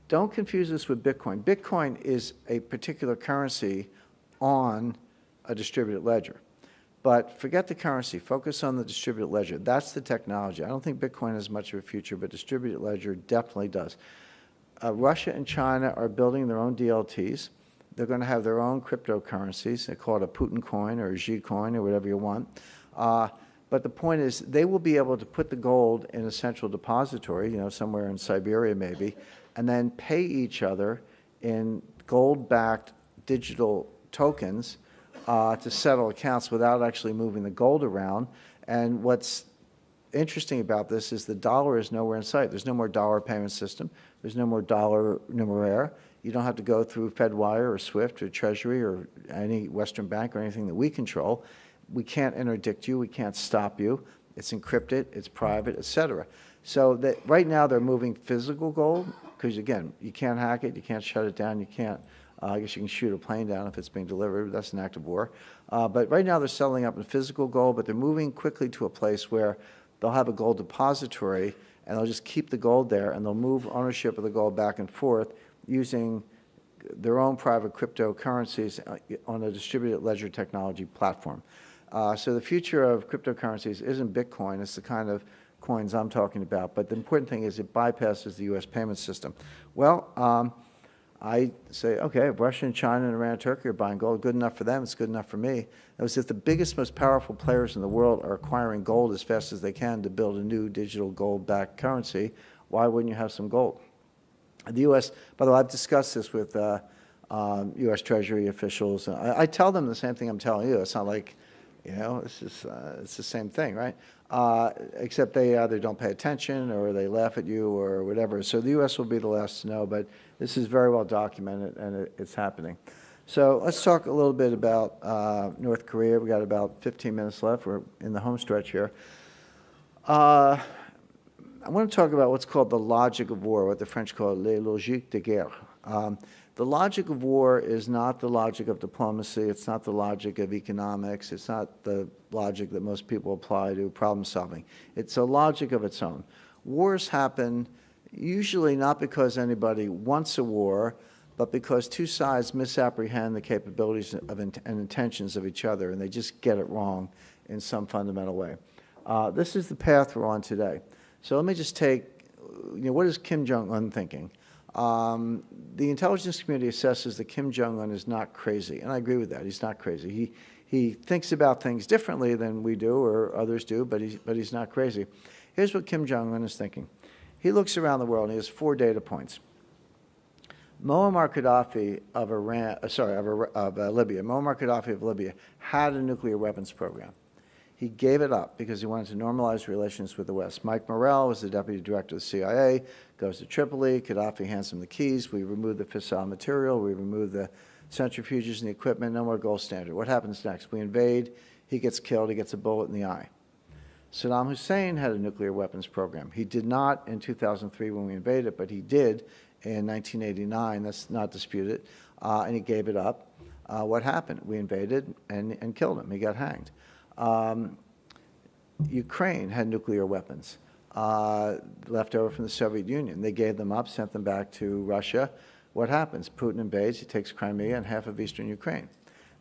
Speaker 2: Don't confuse this with Bitcoin. Bitcoin is a particular currency on a distributed ledger. But forget the currency. Focus on the distributed ledger. That's the technology. I don't think Bitcoin has much of a future, but distributed ledger definitely does. Russia and China are building their own DLTs. They're going to have their own cryptocurrencies. They call it a Putin coin or a Xi coin or whatever you want. But the point is, they will be able to put the gold in a central depository, somewhere in Siberia maybe, and then pay each other in gold-backed digital tokens to settle accounts without actually moving the gold around. And what's interesting about this is the dollar is nowhere in sight. There's no more dollar payment system. There's no more dollar numeraire. You don't have to go through FedWire or SWIFT or Treasury or any Western bank or anything that we control. We can't interdict you. We can't stop you. It's encrypted. It's private, et cetera. So that right now they're moving physical gold because, again, you can't hack it. You can't shut it down. You can't. I guess you can shoot a plane down if it's being delivered. That's an act of war. But right now they're settling up in physical gold, but they're moving quickly to a place where they'll have a gold depository, and they'll just keep the gold there, and they'll move ownership of the gold back and forth using their own private cryptocurrencies on a distributed ledger technology platform. So the future of cryptocurrencies isn't Bitcoin. It's the kind of coins I'm talking about. But the important thing is it bypasses the U.S. payment system. Well, I say, okay, if Russia and China and Iran and Turkey are buying gold, good enough for them, it's good enough for me. That was if the biggest, most powerful players in the world are acquiring gold as fast as they can to build a new digital gold-backed currency, why wouldn't you have some gold? The U.S., by the way, I've discussed this with U.S. Treasury officials. I tell them the same thing I'm telling you. It's not like, it's the same thing, right? Except they either don't pay attention or they laugh at you or whatever. So the U.S. will be the last to know, but this is very well documented and it's happening. So let's talk a little bit about North Korea. We've got about 15 minutes left. We're in the home stretch here. I want to talk about what's called the logic of war, what the French call les logiques de guerre. The logic of war is not the logic of diplomacy. It's not the logic of economics. It's not the logic that most people apply to problem solving. It's a logic of its own. Wars happen usually not because anybody wants a war, but because two sides misapprehend the capabilities and intentions of each other, and they just get it wrong in some fundamental way. This is the path we're on today. So let me just take, what is Kim Jong-un thinking? The intelligence community assesses that Kim Jong-un is not crazy, and I agree with that. He's not crazy. He thinks about things differently than we do or others do, but he's not crazy. Here's what Kim Jong-un is thinking. He looks around the world and he has 4 data points. Muammar Gaddafi of Libya, Muammar Gaddafi of Libya had a nuclear weapons program. He gave it up because he wanted to normalize relations with the West. Mike Morrell was the deputy director of the CIA, goes to Tripoli. Gaddafi hands him the keys. We remove the fissile material. We remove the centrifuges and the equipment. No more gold standard. What happens next? We invade. He gets killed. He gets a bullet in the eye. Saddam Hussein had a nuclear weapons program. He did not in 2003 when we invaded, but he did in 1989. That's not disputed. And he gave it up. What happened? We invaded and killed him. He got hanged. Ukraine had nuclear weapons left over from the Soviet Union. They gave them up, sent them back to Russia. What happens? Putin invades, he takes Crimea and half of eastern Ukraine.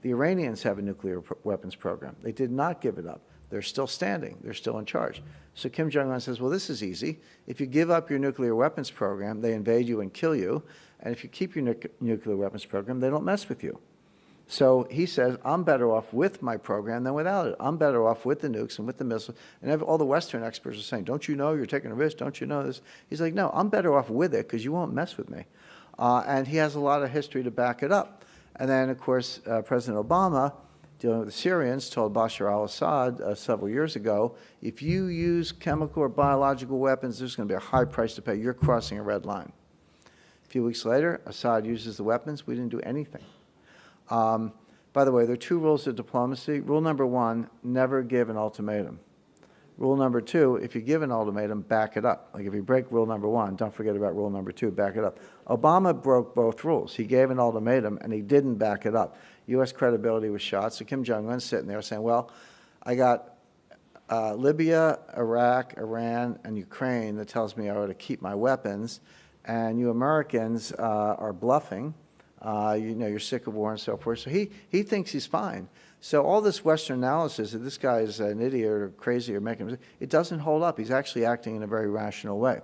Speaker 2: The Iranians have a nuclear weapons program. They did not give it up. They're still standing. They're still in charge. So Kim Jong-un says, well, this is easy. If you give up your nuclear weapons program, they invade you and kill you. And if you keep your nuclear weapons program, they don't mess with you. So he says, I'm better off with my program than without it. I'm better off with the nukes and with the missiles. And all the Western experts are saying, don't you know you're taking a risk? Don't you know this? He's like, no, I'm better off with it because you won't mess with me. And he has a lot of history to back it up. And then, of course, President Obama, dealing with the Syrians, told Bashar al-Assad several years ago, if you use chemical or biological weapons, there's going to be a high price to pay. You're crossing a red line. A few weeks later, Assad uses the weapons. We didn't do anything. By the way, there are 2 rules of diplomacy. Rule number 1, never give an ultimatum. Rule number 2, if you give an ultimatum, back it up. Like if you break rule number 1, don't forget about rule number 2, back it up. Obama broke both rules. He gave an ultimatum and he didn't back it up. U.S. credibility was shot. So Kim Jong-un's sitting there saying, well, I got Libya, Iraq, Iran, and Ukraine that tells me I ought to keep my weapons, and you Americans are bluffing. You know, you're sick of war and so forth. So he thinks he's fine. So all this Western analysis that this guy is an idiot or crazy or making, it doesn't hold up. He's actually acting in a very rational way.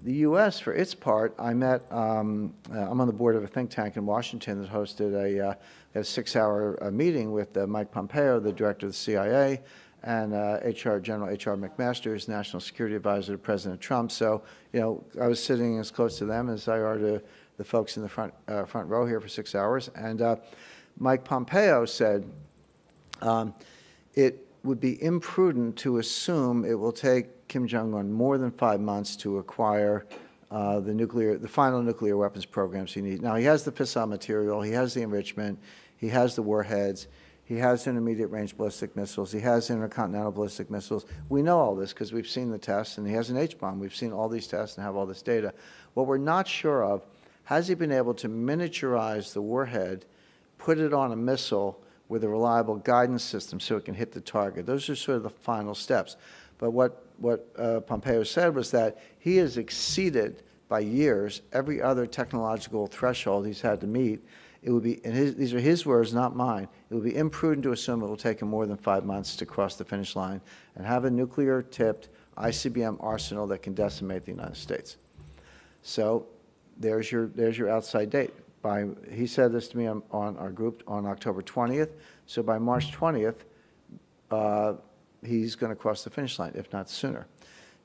Speaker 2: The U.S., for its part, I'm on the board of a think tank in Washington that hosted a 6-hour meeting with Mike Pompeo, the director of the CIA, and General H.R. McMaster, who's National Security Advisor to President Trump. So, you know, I was sitting as close to them as I are to the folks in the front row here for 6 hours. And Mike Pompeo said it would be imprudent to assume it will take Kim Jong-un more than 5 months to acquire the final nuclear weapons programs he needs. Now, he has the fissile material, he has the enrichment, he has the warheads, he has intermediate-range ballistic missiles, he has intercontinental ballistic missiles. We know all this because we've seen the tests, and he has an H-bomb. We've seen all these tests and have all this data. What we're not sure of, has he been able to miniaturize the warhead, put it on a missile with a reliable guidance system so it can hit the target? Those are sort of the final steps. But what Pompeo said was that he has exceeded by years every other technological threshold he's had to meet. It would be, and these are his words, not mine, it would be imprudent to assume it will take him more than 5 months to cross the finish line and have a nuclear-tipped ICBM arsenal that can decimate the United States. So there's your outside date. He said this to me on our group on October 20th. So by March 20th, he's going to cross the finish line, if not sooner.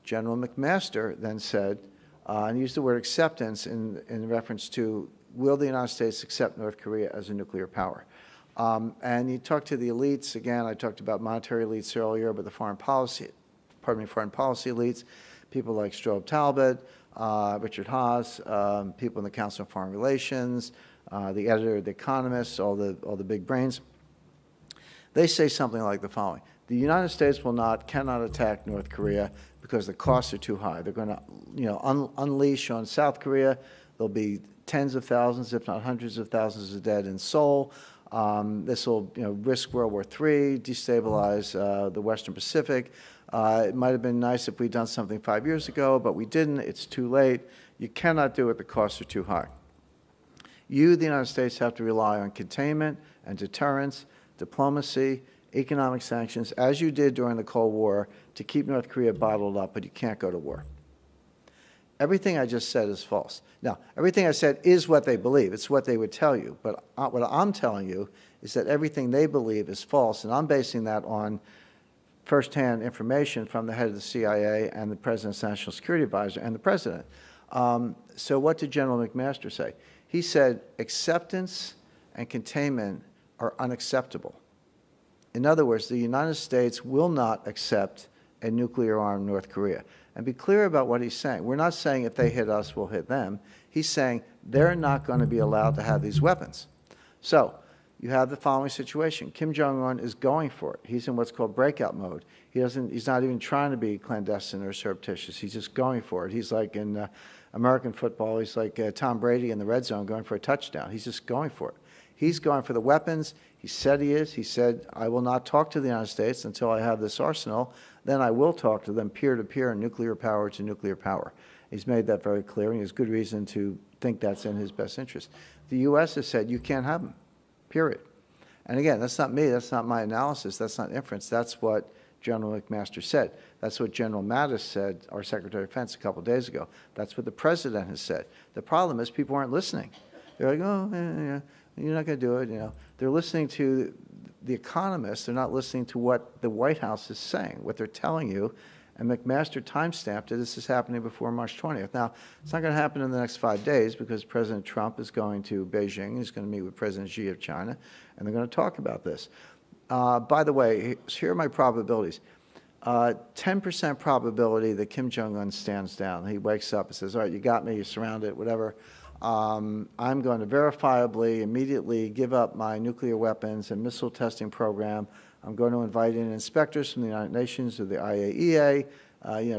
Speaker 2: General McMaster then said, and used the word acceptance in reference to, will the United States accept North Korea as a nuclear power? And you talked to the elites. Again, I talked about monetary elites earlier, but the foreign policy elites, people like Strobe Talbot, Richard Haas, people in the Council on Foreign Relations, the editor of The Economist, all the big brains. They say something like the following: the United States cannot attack North Korea because the costs are too high. They're going to, unleash on South Korea. There'll be tens of thousands, if not hundreds of thousands of dead in Seoul. This will, risk World War III, destabilize the Western Pacific. It might have been nice if we'd done something 5 years ago, but we didn't. It's too late. You cannot do it. The costs are too high. You, the United States, have to rely on containment and deterrence, diplomacy, economic sanctions, as you did during the Cold War, to keep North Korea bottled up, but you can't go to war. Everything I just said is false. Now, everything I said is what they believe. It's what they would tell you. But what I'm telling you is that everything they believe is false, and I'm basing that on firsthand information from the head of the CIA and the President's National Security Advisor and the President. So what did General McMaster say? He said acceptance and containment are unacceptable. In other words, the United States will not accept a nuclear-armed North Korea. And be clear about what he's saying. We're not saying if they hit us, we'll hit them. He's saying they're not going to be allowed to have these weapons. So you have the following situation. Kim Jong-un is going for it. He's in what's called breakout mode. He's not even trying to be clandestine or surreptitious. He's just going for it. He's like in American football, he's like Tom Brady in the red zone going for a touchdown. He's just going for it. He's going for the weapons. He said he is. He said, I will not talk to the United States until I have this arsenal. Then I will talk to them peer-to-peer and nuclear power to nuclear power. He's made that very clear, and he has good reason to think that's in his best interest. The U.S. has said, you can't have them, period. And again, that's not me. That's not my analysis. That's not inference. That's what General McMaster said. That's what General Mattis said, our Secretary of Defense, a couple of days ago. That's what the President has said. The problem is people aren't listening. They're like, oh, yeah, you're not going to do it. You know, they're listening to the economists. They're not listening to what the White House is saying, what they're telling you. And McMaster timestamped it. This is happening before March 20th. Now, it's not going to happen in the next 5 days because President Trump is going to Beijing. He's going to meet with President Xi of China, and they're going to talk about this. By the way, here are my probabilities. 10% probability that Kim Jong-un stands down. He wakes up and says, all right, you got me, you surrounded, whatever. I'm going to verifiably, immediately give up my nuclear weapons and missile testing program. I'm going to invite in inspectors from the United Nations or the IAEA,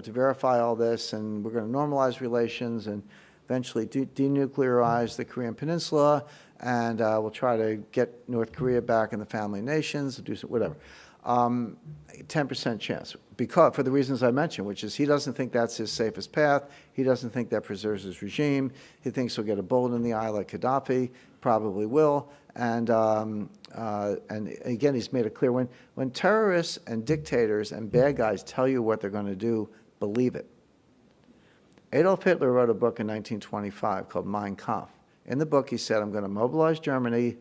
Speaker 2: to verify all this, and we're going to normalize relations and eventually denuclearize the Korean Peninsula, and we'll try to get North Korea back in the family nations, do whatever. 10% chance, because for the reasons I mentioned, which is he doesn't think that's his safest path. He doesn't think that preserves his regime. He thinks he'll get a bullet in the eye like Gaddafi, probably will. And again, he's made it clear, when terrorists and dictators and bad guys tell you what they're going to do, believe it. Adolf Hitler wrote a book in 1925 called Mein Kampf. In the book, he said, I'm going to mobilize Germany,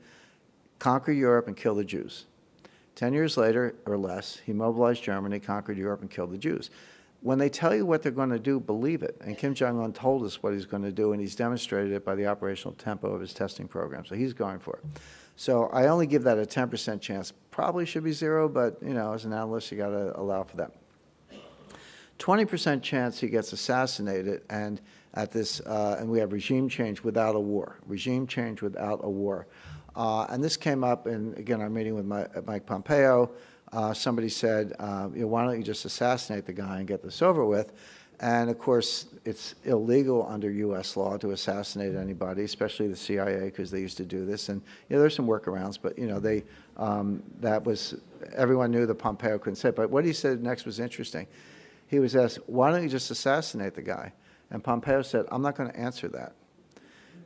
Speaker 2: conquer Europe, and kill the Jews. 10 years later, or less, he mobilized Germany, conquered Europe, and killed the Jews. When they tell you what they're going to do, believe it. And Kim Jong-un told us what he's going to do, and he's demonstrated it by the operational tempo of his testing program. So he's going for it. So I only give that a 10% chance. Probably should be 0, but as an analyst, you got to allow for that. 20% chance he gets assassinated, and and we have regime change without a war. Regime change without a war. And this came up in, again, our meeting with Mike Pompeo. Somebody said, why don't you just assassinate the guy and get this over with? And, of course, it's illegal under U.S. law to assassinate anybody, especially the CIA, because they used to do this. And there's some workarounds, but, everyone knew that Pompeo couldn't say it. But what he said next was interesting. He was asked, why don't you just assassinate the guy? And Pompeo said, I'm not going to answer that,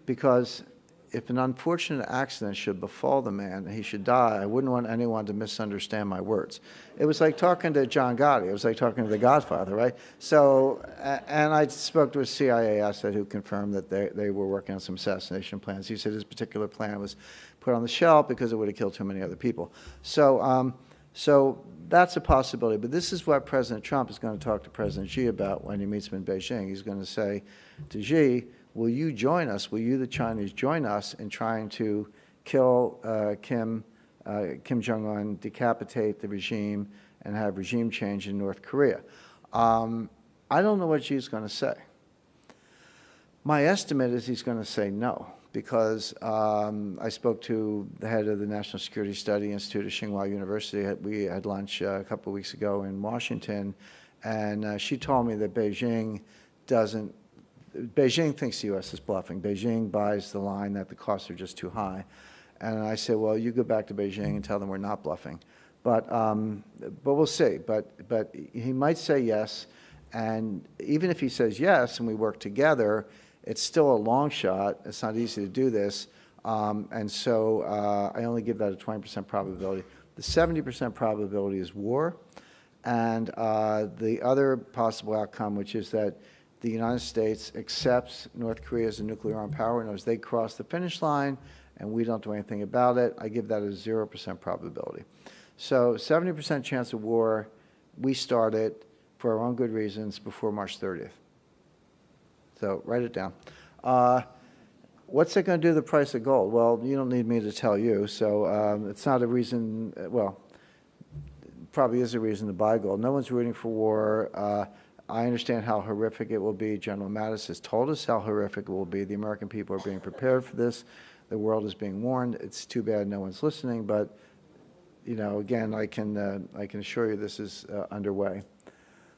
Speaker 2: because if an unfortunate accident should befall the man and he should die, I wouldn't want anyone to misunderstand my words. It was like talking to John Gotti. It was like talking to the Godfather, right? So, and I spoke to a CIA asset who confirmed that they were working on some assassination plans. He said his particular plan was put on the shelf because it would have killed too many other people. So that's a possibility. But this is what President Trump is going to talk to President Xi about when he meets him in Beijing. He's going to say to Xi, will you join us? Will you, the Chinese, join us in trying to kill Kim Jong-un, decapitate the regime, and have regime change in North Korea? I don't know what Xi's going to say. My estimate is he's going to say no, because I spoke to the head of the National Security Study Institute at Tsinghua University. We had lunch a couple of weeks ago in Washington, and she told me that Beijing thinks the U.S. is bluffing. Beijing buys the line that the costs are just too high. And I said, well, you go back to Beijing and tell them we're not bluffing. But we'll see. But he might say yes. And even if he says yes and we work together, it's still a long shot. It's not easy to do this. And so I only give that a 20% probability. The 70% probability is war. And the other possible outcome, which is that the United States accepts North Korea as a nuclear armed power, knows they cross the finish line, and we don't do anything about it. I give that a 0% probability. So 70% chance of war, we start it for our own good reasons before March 30th. So write it down. What's it going to do to the price of gold? Well, you don't need me to tell you, so it's not a reason, well, probably is a reason to buy gold. No one's rooting for war. I understand how horrific it will be. General Mattis has told us how horrific it will be. The American people are being prepared for this. The world is being warned. It's too bad no one's listening, but you know, again, I can assure you this is underway.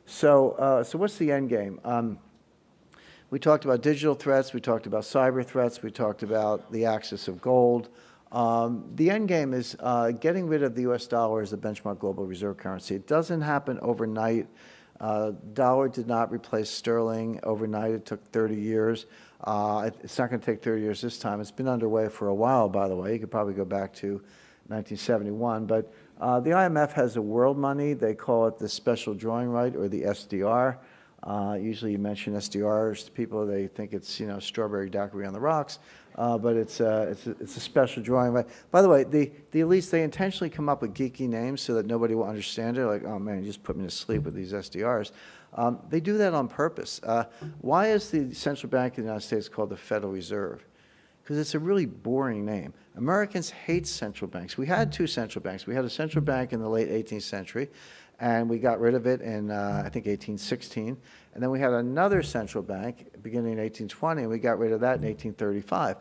Speaker 2: So what's the end game? We talked about digital threats. We talked about cyber threats. We talked about the axis of gold. The end game is getting rid of the U.S. dollar as the benchmark global reserve currency. It doesn't happen overnight. Dollar did not replace sterling overnight. It took 30 years. It's not going to take 30 years this time. It's been underway for a while, by the way. You could probably go back to 1971. But the IMF has a world money. They call it the special drawing right, or the SDR. Usually you mention SDRs to people, they think it's, you know, strawberry daiquiri on the rocks. But it's a special drawing right. By the way, the elites, they intentionally come up with geeky names so that nobody will understand it. Like, oh man, you just put me to sleep with these SDRs. They do that on purpose. Why is the central bank of the United States called the Federal Reserve? Because it's a really boring name. Americans hate central banks. We had two central banks. We had a central bank in the late 18th century, and we got rid of it in, I think, 1816. And then we had another central bank beginning in 1820, and we got rid of that in 1835.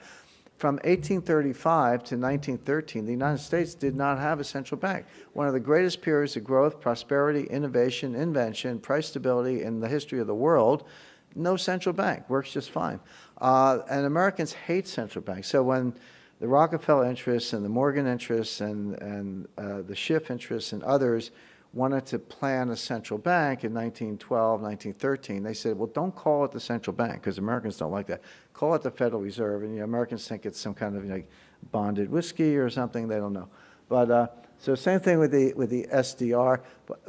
Speaker 2: From 1835 to 1913, the United States did not have a central bank. One of the greatest periods of growth, prosperity, innovation, invention, price stability in the history of the world. No central bank. Works just fine. And Americans hate central banks. So when the Rockefeller interests and the Morgan interests and the Schiff interests and others wanted to plan a central bank in 1912, 1913, they said, well, don't call it the central bank, because Americans don't like that. Call it the Federal Reserve. And Americans think it's some kind of bonded whiskey or something. They don't know. But so same thing with the SDR.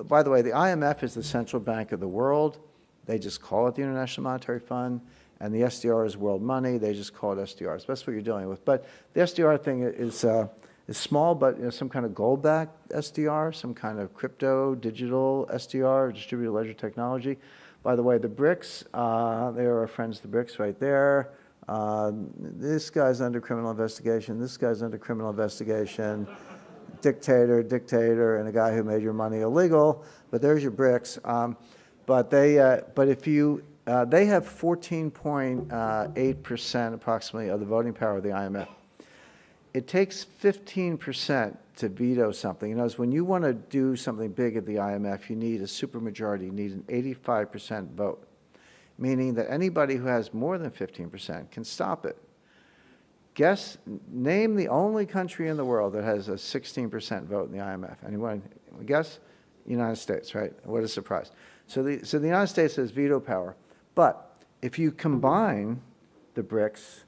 Speaker 2: By the way, the IMF is the central bank of the world. They just call it the International Monetary Fund. And the SDR is world money. They just call it SDR. So that's what you're dealing with. But the SDR thing is small, but some kind of gold-backed SDR, some kind of crypto, digital SDR, distributed ledger technology. By the way, the BRICS, there are our friends, the BRICS right there. This guy's under criminal investigation. This guy's under criminal investigation. Dictator, and a guy who made your money illegal. But there's your BRICS. But if you they have 14.8% approximately of the voting power of the IMF. It takes 15% to veto something. You know, when you want to do something big at the IMF, you need a supermajority. You need an 85% vote, meaning that anybody who has more than 15% can stop it. Name the only country in the world that has a 16% vote in the IMF. Anyone guess? United States, right? What a surprise. So the United States has veto power. But if you combine the BRICS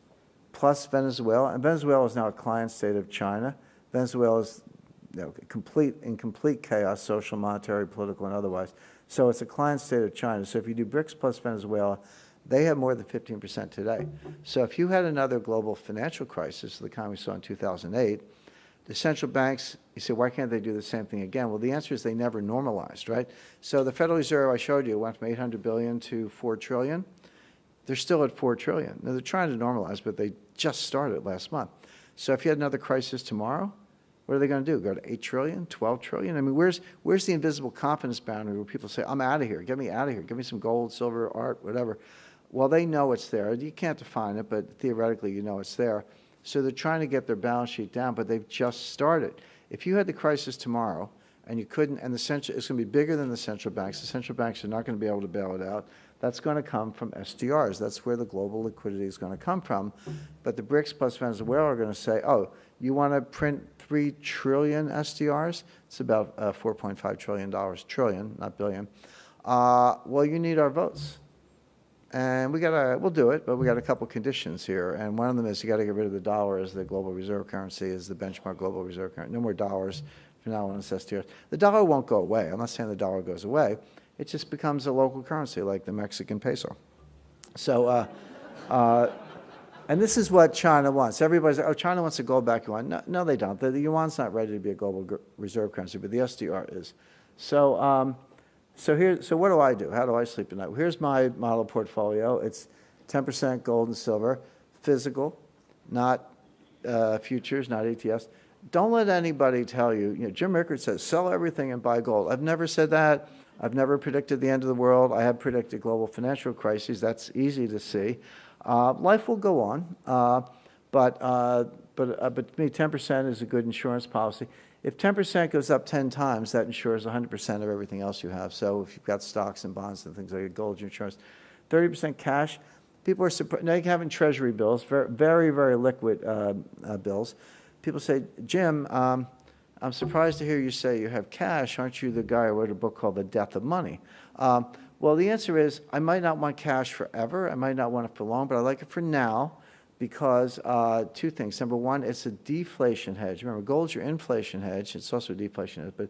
Speaker 2: plus Venezuela, and Venezuela is now a client state of China. Venezuela is in complete chaos, social, monetary, political, and otherwise. So it's a client state of China. So if you do BRICS plus Venezuela, they have more than 15% today. So if you had another global financial crisis, the kind we saw in 2008, the central banks, you say, why can't they do the same thing again? Well, the answer is they never normalized, right? So the Federal Reserve, I showed you, went from 800 billion to 4 trillion. They're still at 4 trillion. Now, they're trying to normalize, but they just started last month. So if you had another crisis tomorrow, what are they going to do? Go to 8 trillion, 12 trillion? I mean, where's the invisible confidence boundary where people say, I'm out of here, get me out of here, give me some gold, silver, art, whatever. Well, they know it's there. You can't define it, but theoretically you know it's there. So they're trying to get their balance sheet down, but they've just started. If you had the crisis tomorrow and you couldn't, and it's going to be bigger than the central banks. The central banks are not going to be able to bail it out. That's going to come from SDRs. That's where the global liquidity is going to come from. But the BRICS plus Venezuela are going to say, oh, you want to print 3 trillion SDRs? It's about $4.5 trillion, trillion, not billion. Well, you need our votes. And we'll do it, but we got a couple conditions here. And one of them is you got to get rid of the dollar as the global reserve currency, as the benchmark global reserve currency. No more dollars from now on, it's SDRs. The dollar won't go away. I'm not saying the dollar goes away. It just becomes a local currency like the Mexican peso. So, and this is what China wants. Everybody's like, oh, China wants a gold-backed yuan. No, no, they don't. The yuan's not ready to be a global reserve currency, but the SDR is. So, so what do I do? How do I sleep at night? Well, here's my model portfolio. It's 10% gold and silver, physical, not futures, not ETFs. Don't let anybody tell you, Jim Rickards says, sell everything and buy gold. I've never said that. I've never predicted the end of the world. I have predicted global financial crises. That's easy to see. Life will go on, but to me, 10% is a good insurance policy. If 10% goes up 10 times, that insures 100% of everything else you have. So if you've got stocks and bonds and things like that, gold insurance, 30% cash. People are surprised. Now you have in treasury bills, very, very liquid bills. People say, Jim, I'm surprised to hear you say you have cash. Aren't you the guy who wrote a book called The Death of Money? Well, the answer is I might not want cash forever. I might not want it for long, but I like it for now because two things. Number one, it's a deflation hedge. Remember, gold's your inflation hedge. It's also a deflation hedge, but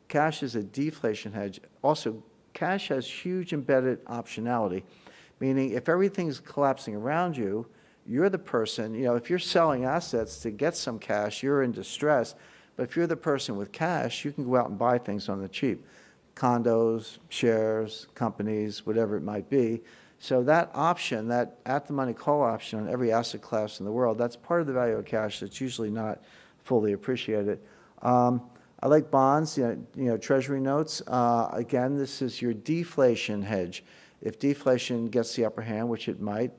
Speaker 2: cash is a deflation hedge. Also, cash has huge embedded optionality, meaning if everything's collapsing around you, you're the person, if you're selling assets to get some cash, you're in distress. But if you're the person with cash, you can go out and buy things on the cheap. Condos, shares, companies, whatever it might be. So that option, that at-the-money call option on every asset class in the world, that's part of the value of cash that's usually not fully appreciated. I like bonds, treasury notes. Again, this is your deflation hedge. If deflation gets the upper hand, which it might,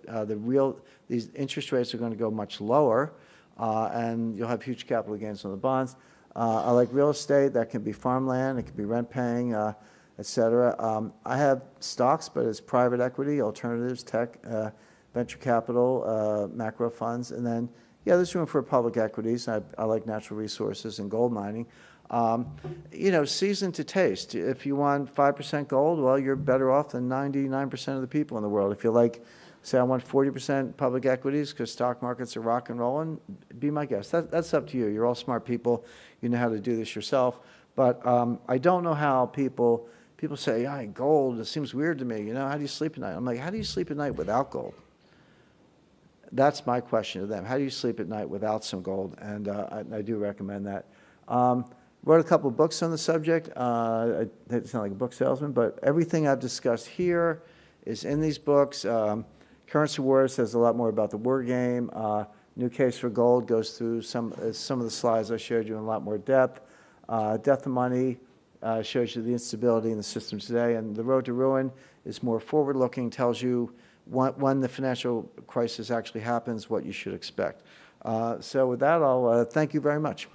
Speaker 2: these interest rates are going to go much lower, and you'll have huge capital gains on the bonds. I like real estate. That can be farmland. It can be rent paying, et cetera. I have stocks, but it's private equity, alternatives, tech, venture capital, macro funds. And then, there's room for public equities. I like natural resources and gold mining. Season to taste. If you want 5% gold, well, you're better off than 99% of the people in the world. If you like, say, I want 40% public equities because stock markets are rock and rolling, be my guest. That's up to you. You're all smart people. You know how to do this yourself. But I don't know how people say, gold, it seems weird to me. How do you sleep at night? I'm like, how do you sleep at night without gold? That's my question to them. How do you sleep at night without some gold? And I do recommend that. Wrote a couple of books on the subject. I sound like a book salesman, but everything I've discussed here is in these books. Currency Wars says a lot more about the word game. New Case for Gold goes through some of the slides I showed you in a lot more depth. Death of Money shows you the instability in the system today. And The Road to Ruin is more forward-looking, tells you when the financial crisis actually happens, what you should expect. So with that, I'll thank you very much.